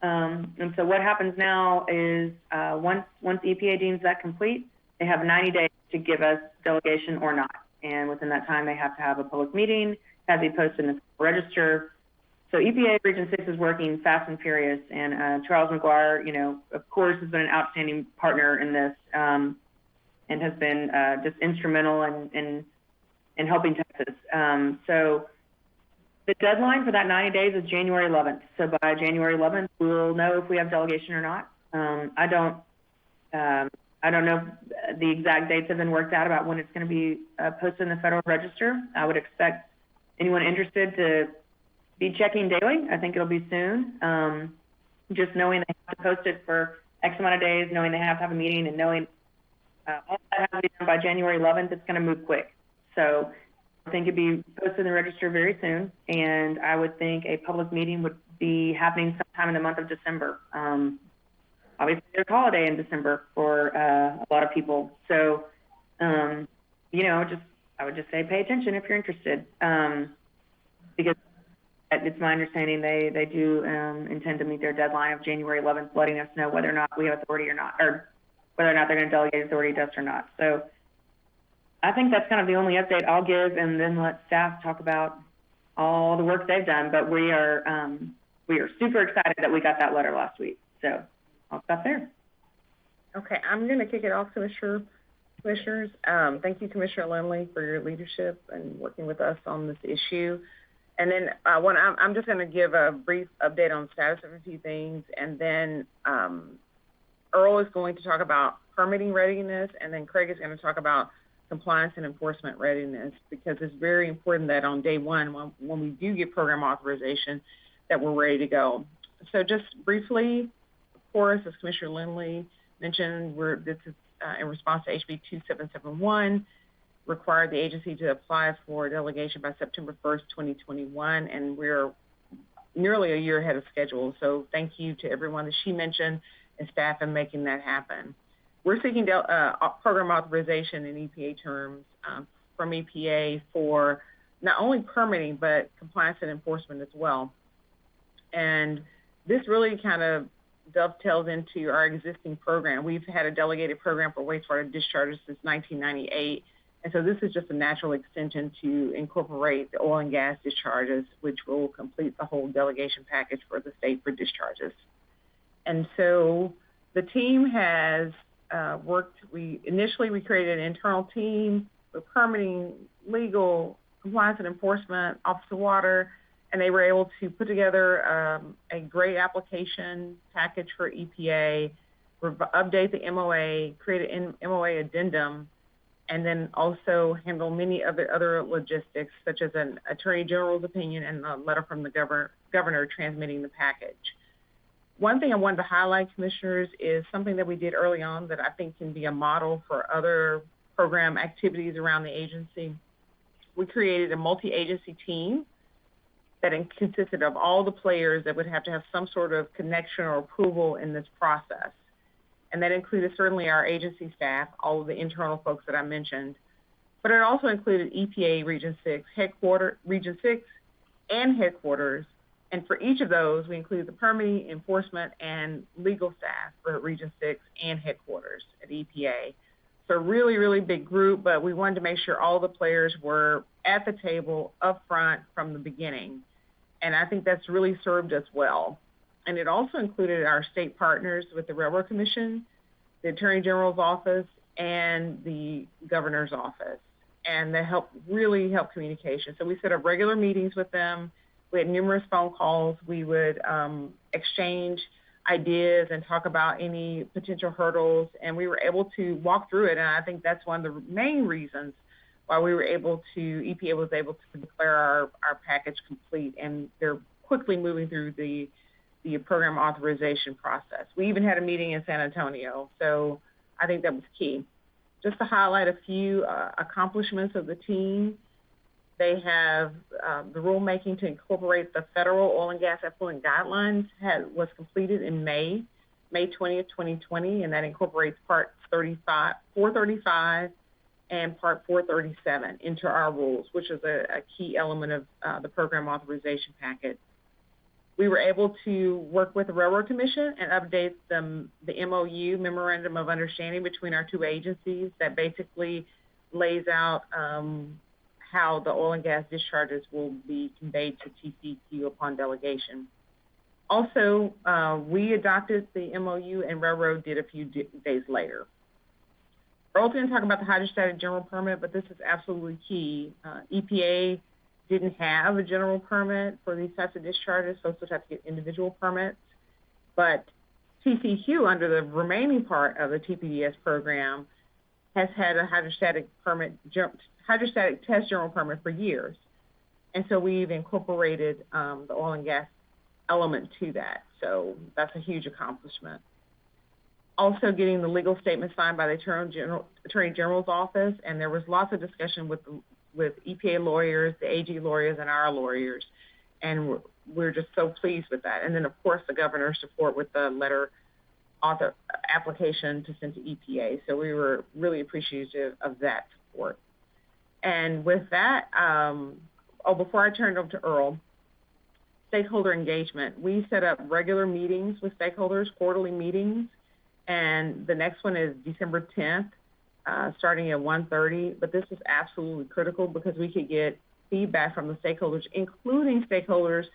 And so what happens now is once EPA deems that complete, they have 90 days to give us delegation or not. And within that time, they have to have a public meeting, have it posted in the register. So EPA Region 6 is working fast and furious. And Charles McGuire, of course, has been an outstanding partner in this and has been just instrumental in helping Texas. So the deadline for that 90 days is January 11th. So by January 11th, we'll know if we have delegation or not. I don't know if the exact dates have been worked out about when it's going to be posted in the Federal Register. I would expect anyone interested to be checking daily. I think it'll be soon. Just knowing they have to post it for X amount of days, knowing they have to have a meeting, and knowing all that has to be done by January 11th, it's going to move quick. So I think it'd be posted in the register very soon, and I would think a public meeting would be happening sometime in the month of December. Obviously, there's a holiday in December for a lot of people. So, I would just say pay attention if you're interested, because It's my understanding they do intend to meet their deadline of January 11th, letting us know whether or not we have authority or not, or whether or not they're going to delegate authority to us or not. So I think that's kind of the only update I'll give, and then let staff talk about all the work they've done. But we are super excited that we got that letter last week. So I'll stop there. Okay, I'm going to kick it off, Commissioners. Thank you, Commissioner Lindley, for your leadership and working with us on this issue. And then I'm just going to give a brief update on the status of a few things, and then Earl is going to talk about permitting readiness, and then Craig is going to talk about compliance and enforcement readiness, because it's very important that on day one, when we do get program authorization, that we're ready to go. So just briefly, of course, as Commissioner Lindley mentioned, this is in response to HB 2771, required the agency to apply for delegation by September 1st, 2021, and we're nearly a year ahead of schedule. So thank you to everyone that she mentioned and staff in making that happen. We're seeking program authorization in EPA terms from EPA for not only permitting, but compliance and enforcement as well. And this really kind of dovetails into our existing program. We've had a delegated program for wastewater discharges since 1998. And so this is just a natural extension to incorporate the oil and gas discharges, which will complete the whole delegation package for the state for discharges. And so the team has worked. We created an internal team with permitting, legal, compliance and enforcement, Office of Water, and they were able to put together a great application package for EPA, update the MOA, create an MOA addendum, and then also handle many other logistics, such as an Attorney General's opinion and a letter from the governor transmitting the package. One thing I wanted to highlight, Commissioners, is something that we did early on that I think can be a model for other program activities around the agency. We created a multi-agency team that consisted of all the players that would have to have some sort of connection or approval in this process. And that included certainly our agency staff, all of the internal folks that I mentioned, but it also included EPA Region 6, Region 6 and headquarters. And for each of those, we include the permitting, enforcement, and legal staff for Region 6 and headquarters at EPA. So really, really big group, but we wanted to make sure all the players were at the table up front from the beginning. And I think that's really served us well. And it also included our state partners with the Railroad Commission, the Attorney General's office, and the Governor's office. And they really helped communication. So we set up regular meetings with them. We had numerous phone calls. We would exchange ideas and talk about any potential hurdles, and we were able to walk through it. And I think that's one of the main reasons why EPA was able to declare our package complete, and they're quickly moving through the program authorization process. We even had a meeting in San Antonio, so I think that was key. Just to highlight a few accomplishments of the team, they have the rulemaking to incorporate the federal oil and gas effluent guidelines was completed in May 20th, 2020, and that incorporates Part 435 and Part 437 into our rules, which is a key element of the program authorization packet. We were able to work with the Railroad Commission and update the MOU, Memorandum of Understanding, between our two agencies that basically lays out how the oil and gas discharges will be conveyed to TCEQ upon delegation. Also, we adopted the MOU and Railroad did a few days later. Earl's going to talk about the hydrostatic general permit, but this is absolutely key. EPA didn't have a general permit for these types of discharges, so folks have to get individual permits. But TCEQ, under the remaining part of the TPDES program, has had a hydrostatic test general permit for years. And so we've incorporated the oil and gas element to that. So that's a huge accomplishment. Also getting the legal statement signed by the Attorney General's office, and there was lots of discussion with EPA lawyers, the AG lawyers, and our lawyers, and we're just so pleased with that. And then, of course, the governor's support with the letter author application to send to EPA. So we were really appreciative of that support. And with that, before I turn it over to Earl, stakeholder engagement. We set up regular meetings with stakeholders, quarterly meetings, and the next one is December 10th, starting at 1:30. But this is absolutely critical because we could get feedback from the stakeholders, including stakeholders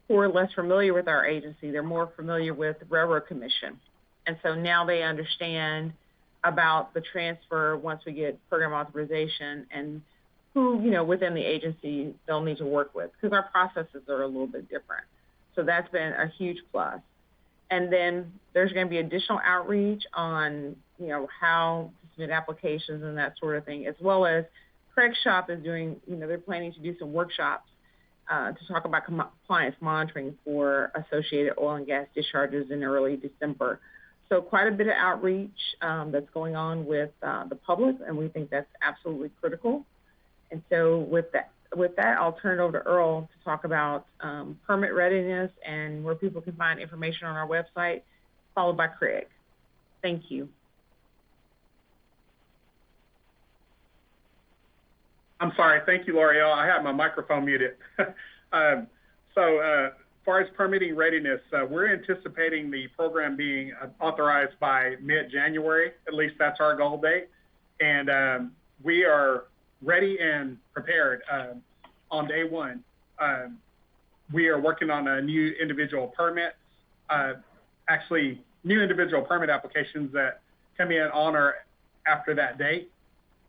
who are less familiar with our agency. They're more familiar with the Railroad Commission. And so now they understand about the transfer once we get program authorization and who, within the agency they'll need to work with, because our processes are a little bit different. So that's been a huge plus. And then there's going to be additional outreach on, how to submit applications and that sort of thing, as well as Craig's shop is doing, they're planning to do some workshops to talk about compliance monitoring for associated oil and gas discharges in early December. So quite a bit of outreach that's going on with the public, and we think that's absolutely critical. And so with that, I'll turn it over to Earl to talk about permit readiness and where people can find information on our website, followed by Craig. Thank you. I'm sorry. Thank you, L'Oreal. I had my microphone muted. As far as permitting readiness, we're anticipating the program being authorized by mid-January. At least that's our goal date. And we are ready and prepared on day one. We are working on a new individual permits, actually new individual permit applications that come in on or after that date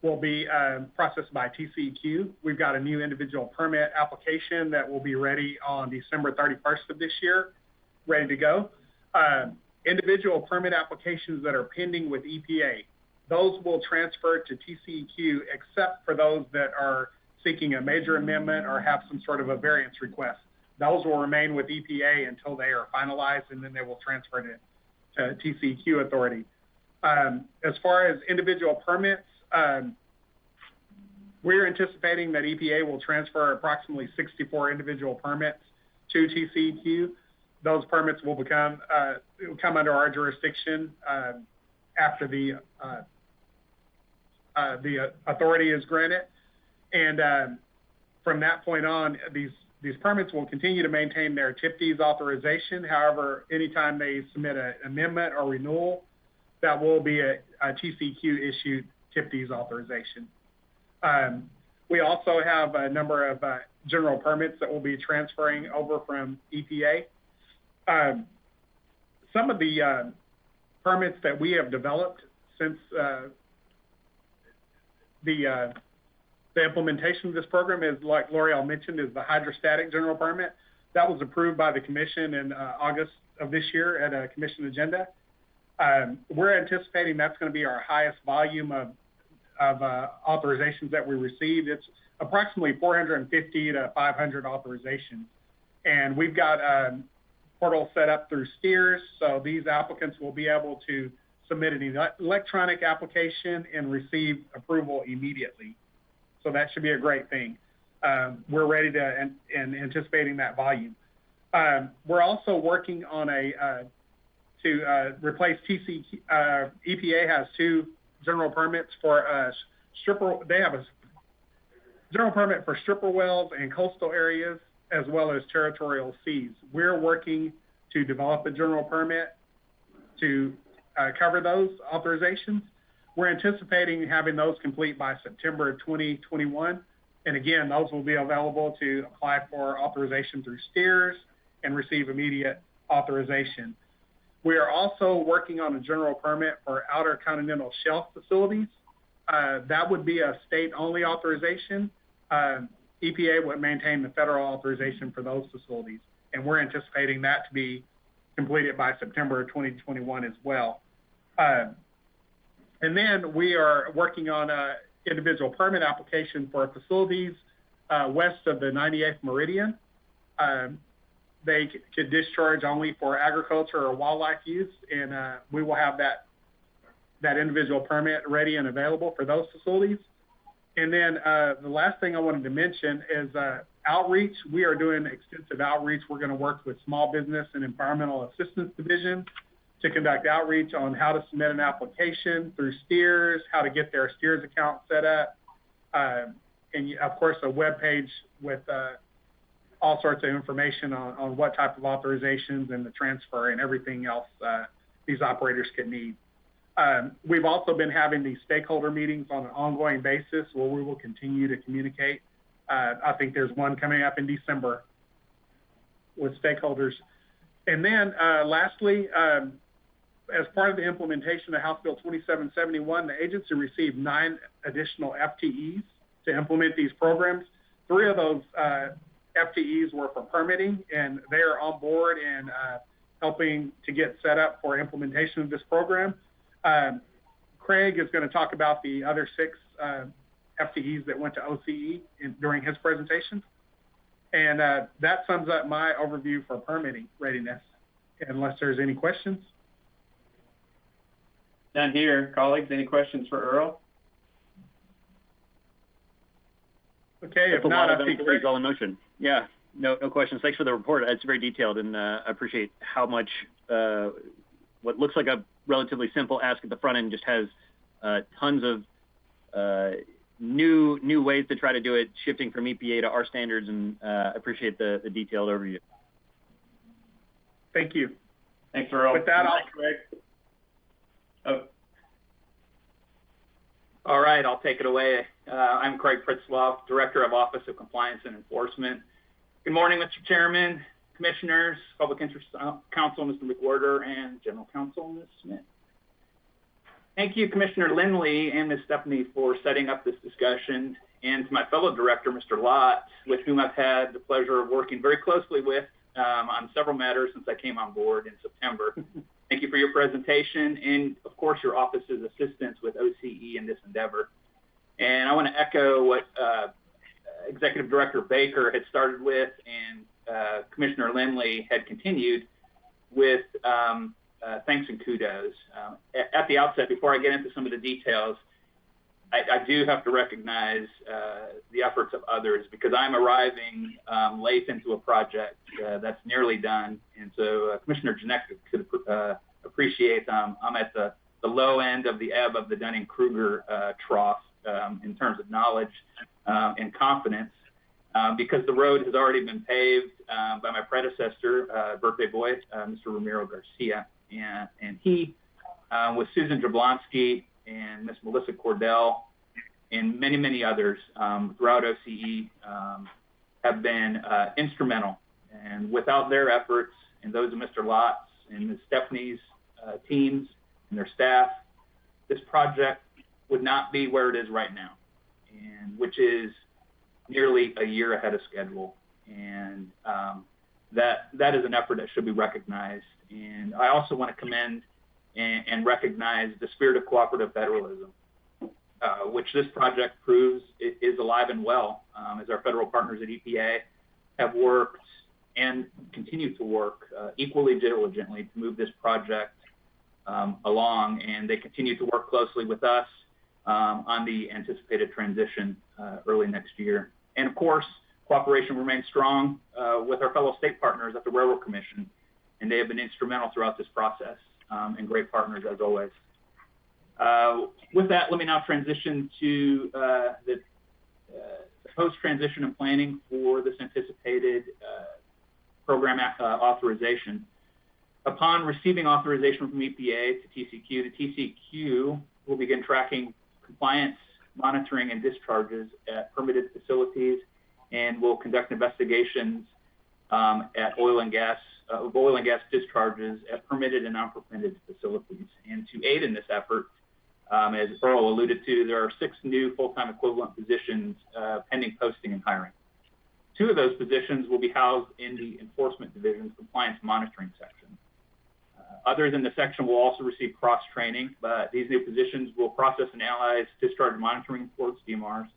will be processed by TCEQ. We've got a new individual permit application that will be ready on December 31st of this year, ready to go. Individual permit applications that are pending with EPA, those will transfer to TCEQ except for those that are seeking a major amendment or have some sort of a variance request. Those will remain with EPA until they are finalized, and then they will transfer to TCEQ authority. As far as individual permits, we're anticipating that EPA will transfer approximately 64 individual permits to TCEQ. Those permits will come under our jurisdiction after the authority is granted. And from that point on, these permits will continue to maintain their TPDES authorization. However, anytime they submit an amendment or renewal, that will be a TCEQ issued TPDES authorization. We also have a number of general permits that will be transferring over from EPA. Some of the permits that we have developed since the implementation of this program is, like L'Oreal mentioned, is the hydrostatic general permit. That was approved by the commission in August of this year at a commission agenda. We're anticipating that's going to be our highest volume of authorizations that we received. It's approximately 450 to 500 authorizations. And we've got a portal set up through STEERS, so these applicants will be able to submit an electronic application and receive approval immediately. So that should be a great thing. We're ready to and anticipating that volume. We're also working on to replace TCEQ. EPA has two general permits for stripper. They have a general permit for stripper wells in coastal areas as well as territorial seas. We're working to develop a general permit to cover those authorizations. We're anticipating having those complete by September 2021. And again, those will be available to apply for authorization through STEERS and receive immediate authorization. We are also working on a general permit for outer continental shelf facilities. That would be a state-only authorization. EPA would maintain the federal authorization for those facilities. And we're anticipating that to be completed by September 2021 as well. And then we are working on an individual permit application for facilities west of the 98th meridian. They could discharge only for agriculture or wildlife use, and we will have that individual permit ready and available for those facilities. And then the last thing I wanted to mention is outreach. We are doing extensive outreach. We're going to work with Small Business and Environmental Assistance Division to conduct outreach on how to submit an application through STEERS, how to get their STEERS account set up, and of course a web page with all sorts of information on what type of authorizations and the transfer and everything else these operators could need. We've also been having these stakeholder meetings on an ongoing basis where we will continue to communicate. I think there's one coming up in December with stakeholders. And then lastly, as part of the implementation of House Bill 2771, the agency received 9 additional FTEs to implement these programs. 3 of those FTEs were for permitting, and they are on board and helping to get set up for implementation of this program. Craig is going to talk about the other 6 FTEs that went to OCE during his presentation. And that sums up my overview for permitting readiness, unless there's any questions. None here. Colleagues, any questions for Earl? Okay, if not, I think Craig. All in motion. Yeah, no questions. Thanks for the report. It's very detailed, and I appreciate how much what looks like a relatively simple ask at the front end just has tons of new ways to try to do it, shifting from EPA to our standards, and appreciate the detailed overview. Thank you. Thanks, Earl. With that, Craig. Oh. All right, I'll take it away. I'm Craig Pritzloff, Director of Office of Compliance and Enforcement. Good morning, Mr. Chairman, Commissioners, Public Interest Counsel, Mr. McWhorter, and General Counsel, Ms. Smith. Thank you, Commissioner Lindley and Ms. Stephanie, for setting up this discussion, and to my fellow director, Mr. Lott, with whom I've had the pleasure of working very closely with on several matters since I came on board in September. Thank you for your presentation and, of course, your office's assistance with OCE in this endeavor. And I want to echo what Executive Director Baker had started with and Commissioner Lindley had continued with thanks and kudos. At the outset, before I get into some of the details, I do have to recognize the efforts of others because I'm arriving late into a project that's nearly done. And so Commissioner Janek could appreciate I'm at the low end of the ebb of the Dunning-Kruger trough in terms of knowledge and confidence because the road has already been paved by my predecessor, birthday boy, Mr. Ramiro Garcia. And he, with Susan Jablonski and Miss Melissa Cordell and many, many others throughout OCE have been instrumental. And without their efforts and those of Mr. Lott's and Ms. Stephanie's teams and their staff, this project would not be where it is right now, and which is nearly a year ahead of schedule. And that is an effort that should be recognized. And I also want to commend and recognize the spirit of cooperative federalism, which this project proves is alive and well, as our federal partners at EPA have worked and continue to work equally diligently to move this project along, and they continue to work closely with us on the anticipated transition early next year. And of course, cooperation remains strong with our fellow state partners at the Railroad Commission, and they have been instrumental throughout this process and great partners as always. With that, let me now transition to the post-transition and planning for this anticipated program authorization. Upon receiving authorization from EPA to TCEQ, the TCEQ will begin tracking compliance, monitoring, and discharges at permitted facilities, and will conduct investigations at oil and gas discharges at permitted and non-permitted facilities. And to aid in this effort, as Earl alluded to, there are 6 new full-time equivalent positions pending posting and hiring. 2 of those positions will be housed in the Enforcement Division's Compliance Monitoring section. Others in the section will also receive cross-training, but these new positions will process and analyze discharge monitoring reports, DMRs,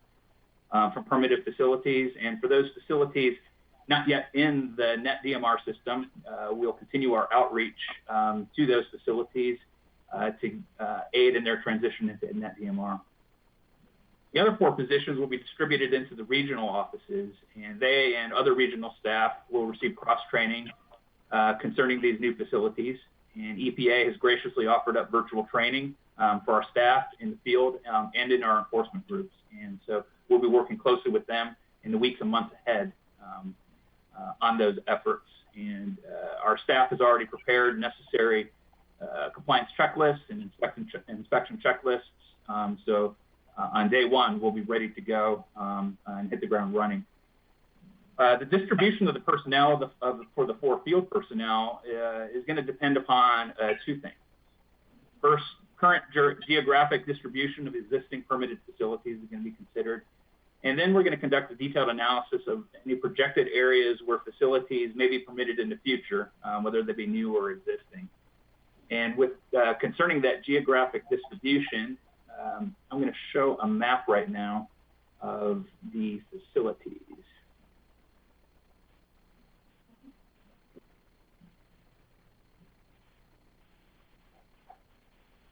from permitted facilities. And for those facilities not yet in the net DMR system, we'll continue our outreach to those facilities to aid in their transition into net DMR. The other 4 positions will be distributed into the regional offices, and they and other regional staff will receive cross-training concerning these new facilities. And EPA has graciously offered up virtual training for our staff in the field and in our enforcement groups. And so we'll be working closely with them in the weeks and months ahead on those efforts. And our staff has already prepared necessary compliance checklists and inspection checklists. So on day one, we'll be ready to go and hit the ground running. The distribution of the personnel for the 4 field personnel is going to depend upon 2 things. First, current geographic distribution of existing permitted facilities is going to be considered. And then we're going to conduct a detailed analysis of any projected areas where facilities may be permitted in the future, whether they be new or existing. And with concerning that geographic distribution, I'm going to show a map right now of the facilities.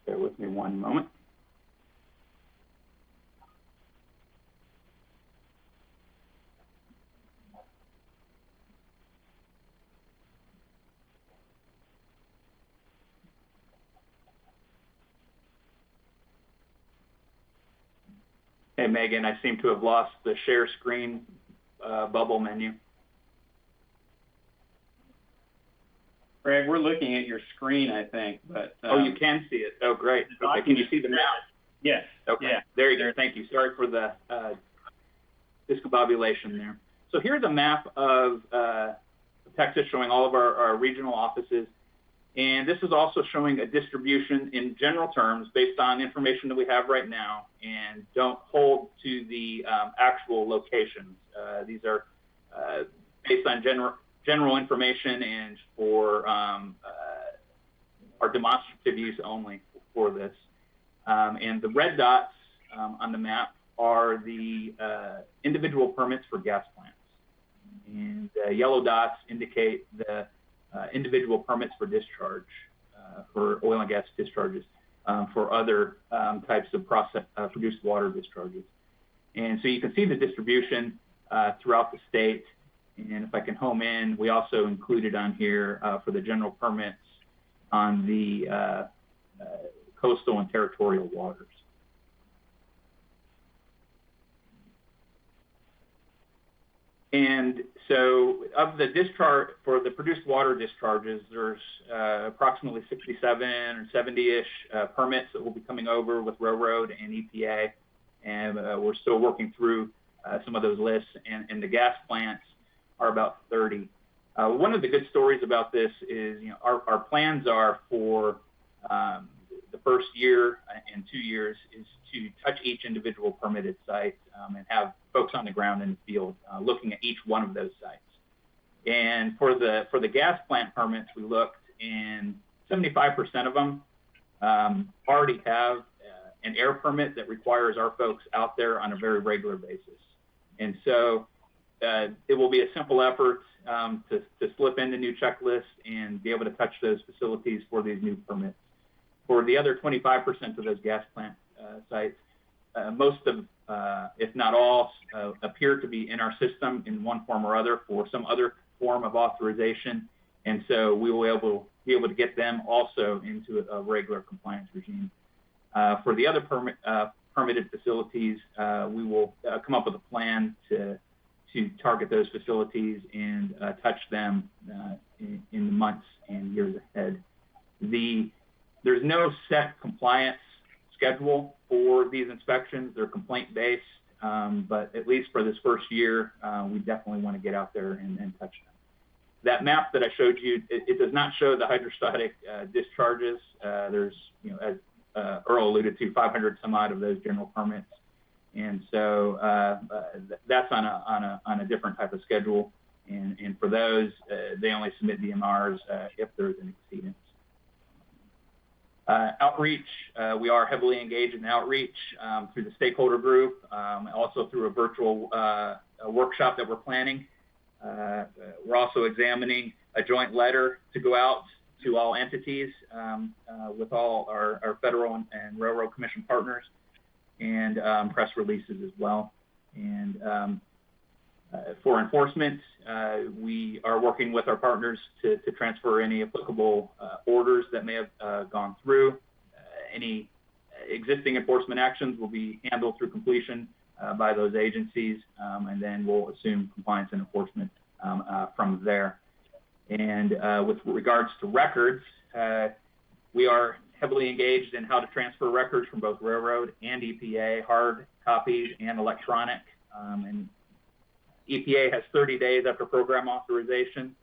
Bear with me one moment. Hey, Megan, I seem to have lost the share screen bubble menu. Greg, we're looking at your screen, I think, but... oh, you can see it. Oh, great. Okay, can you see the map? Yes. Okay, yeah. There you go. Thank you. Sorry for the discombobulation there. So here's a map of Texas showing all of our regional offices. And this is also showing a distribution in general terms based on information that we have right now and don't hold to the actual locations. These are based on general information and for our demonstrative use only for this. And the red dots on the map are the individual permits for gas plants. And the yellow dots indicate the individual permits for discharge, for oil and gas discharges, for other types of produced water discharges. And so you can see the distribution throughout the state. And if I can home in, we also included on here for the general permits on the coastal and territorial waters. And so of the discharge, for the produced water discharges, there's approximately 67 or 70-ish permits that will be coming over with Railroad and EPA. And we're still working through some of those lists. And the gas plants are about 30. One of the good stories about this is, you know, our plans are for the first year and 2 years is to touch each individual permitted site and have folks on the ground in the field looking at each one of those sites. And for the gas plant permits, we looked, and 75% of them already have an air permit that requires our folks out there on a very regular basis. And so it will be a simple effort to slip in the new checklist and be able to touch those facilities for these new permits. For the other 25% of those gas plant sites, most of, if not all, appear to be in our system in one form or other for some other form of authorization. And so we will be able to get them also into a regular compliance regime. For the other permitted facilities, we will come up with a plan to target those facilities and touch them in the months and years ahead. There's no set compliance schedule for these inspections. They're complaint-based, but at least for this first year, we definitely want to get out there and touch them. That map that I showed you, it does not show the hydrostatic discharges. There's, you know, as Earl alluded to, 500 some odd of those general permits. And so that's on a different type of schedule. And for those, they only submit DMRs if there's an exceedance. Outreach, we are heavily engaged in outreach through the stakeholder group, also through a virtual workshop that we're planning. We're also examining a joint letter to go out to all entities with all our federal and railroad commission partners, and press releases as well. And for enforcement, we are working with our partners to transfer any applicable orders that may have gone through. Any existing enforcement actions will be handled through completion by those agencies, and then we'll assume compliance and enforcement from there. And with regards to records, we are heavily engaged in how to transfer records from both railroad and EPA, hard copies and electronic. And EPA has 30 days after program authorization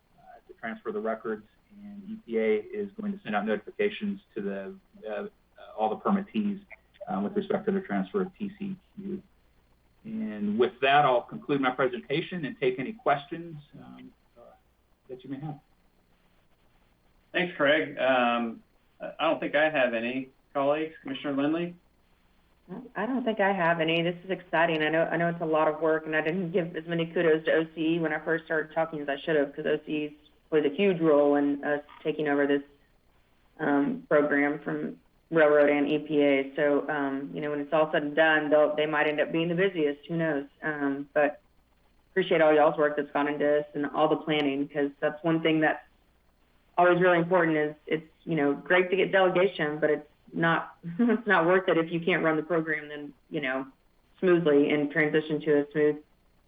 to transfer the records, and EPA is going to send out notifications to the all the permittees with respect to the transfer of TCEQ. And with that, I'll conclude my presentation and take any questions that you may have. Thanks, Craig. I don't think I have any. Colleagues, Commissioner Lindley? I don't think I have any. This is exciting. I know it's a lot of work, and I didn't give as many kudos to OCE when I first started talking as I should have, because OCE plays a huge role in us taking over this program from railroad and EPA. So, when it's all said and done, they might end up being the busiest. Who knows? But appreciate all y'all's work that's gone into this and all the planning, because that's one thing that's always really important. Is it's great to get delegation, but it's not it's not worth it if you can't run the program then smoothly and transition to a smooth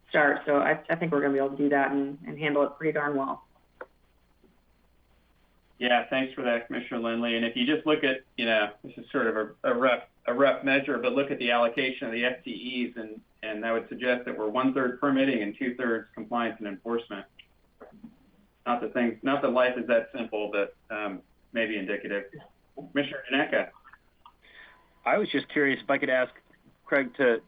start. So I think we're going to be able to do that and handle it pretty darn well. Yeah, thanks for that, Commissioner Lindley. And if you just look at, this is sort of a rough measure, but look at the allocation of the FTEs, and that would suggest that we're 1/3 permitting and 2/3 compliance and enforcement. Not that life is that simple, but maybe indicative. Commissioner Ginecka. I was just curious if I could ask Craig to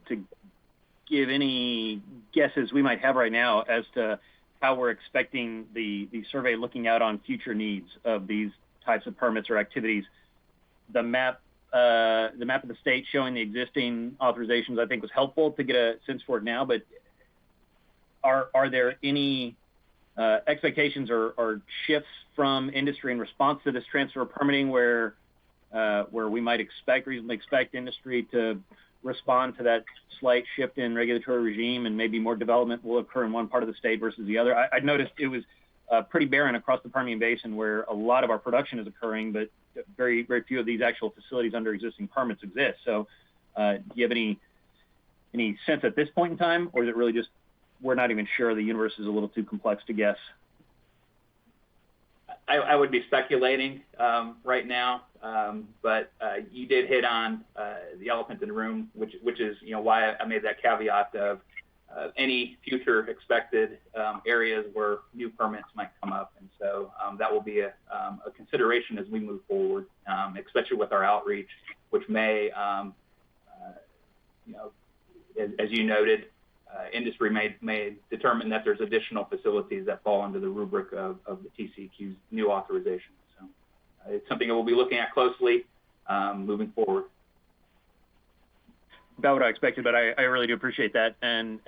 give any guesses we might have right now as to how we're expecting the survey looking out on future needs of these types of permits or activities. The map of the state showing the existing authorizations, I think, was helpful to get a sense for it now, but are there any expectations or shifts from industry in response to this transfer of permitting where we might reasonably expect industry to respond to that slight shift in regulatory regime, and maybe more development will occur in one part of the state versus the other? I noticed it was pretty barren across the Permian Basin, where a lot of our production is occurring, but very, very few of these actual facilities under existing permits exist. So do you have any sense at this point in time, or is it really just we're not even sure, the universe is a little too complex to guess? I would be speculating right now, but you did hit on the elephant in the room, which is why I made that caveat of any future expected areas where new permits might come up, and so that will be a consideration as we move forward, especially with our outreach, which may, as you noted, industry may determine that there's additional facilities that fall under the rubric of the TCEQ's new authorization. So it's something that we'll be looking at closely moving forward. About what I expected, but I really do appreciate that, and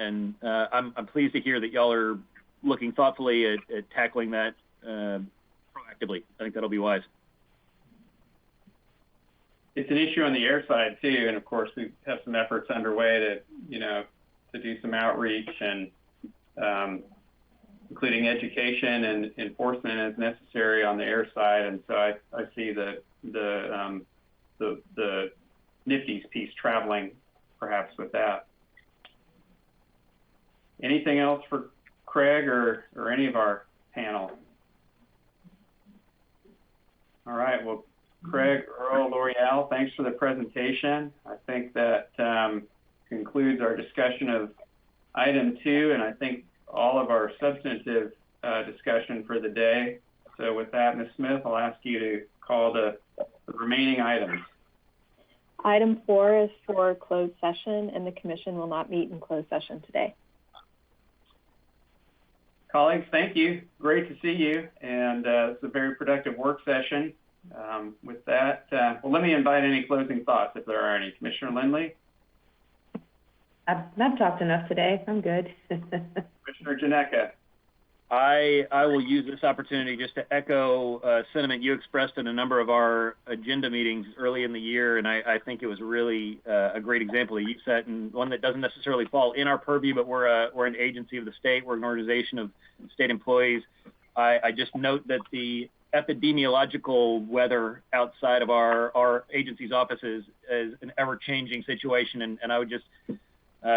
I'm pleased to hear that y'all are looking thoughtfully at tackling that proactively. I think that'll be wise. It's an issue on the air side too, and of course we have some efforts underway to to do some outreach and including education and enforcement as necessary on the air side. And so I see the NPDES piece traveling perhaps with that. Anything else for Craig or any of our panel? All right, well, Craig, Earl, L'Oreal, thanks for the presentation. I think that concludes our discussion of item 2, and I think all of our substantive discussion for the day. So with that, Ms. Smith, I'll ask you to call the remaining items. Item 4 is for closed session, and the commission will not meet in closed session today. Colleagues, thank you. Great to see you, and it's a very productive work session. With that, well, let me invite any closing thoughts if there are any. Commissioner Lindley? I've talked enough today. I'm good. Commissioner Ginecka? I will use this opportunity just to echo a sentiment you expressed in a number of our agenda meetings early in the year, and I think it was really a great example that you set, and one that doesn't necessarily fall in our purview, but we're an agency of the state. We're an organization of state employees. I just note that the epidemiological weather outside of our agency's offices is an ever-changing situation, and I would just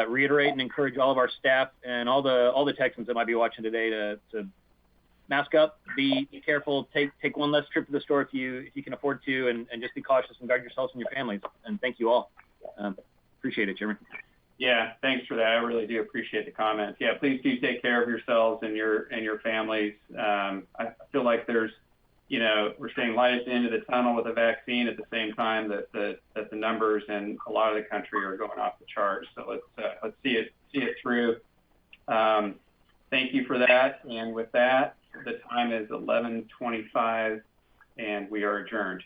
reiterate and encourage all of our staff and all the Texans that might be watching today to mask up, be careful, take one less trip to the store if you can afford to, and just be cautious and guard yourselves and your families. And thank you all. Appreciate it, Chairman. Yeah, thanks for that. I really do appreciate the comments. Yeah, please do take care of yourselves and your families. I feel like there's, we're seeing light at the end of the tunnel with the vaccine at the same time that the numbers in a lot of the country are going off the charts. So let's see it through. Thank you for that. And with that, the time is 11:25 and we are adjourned.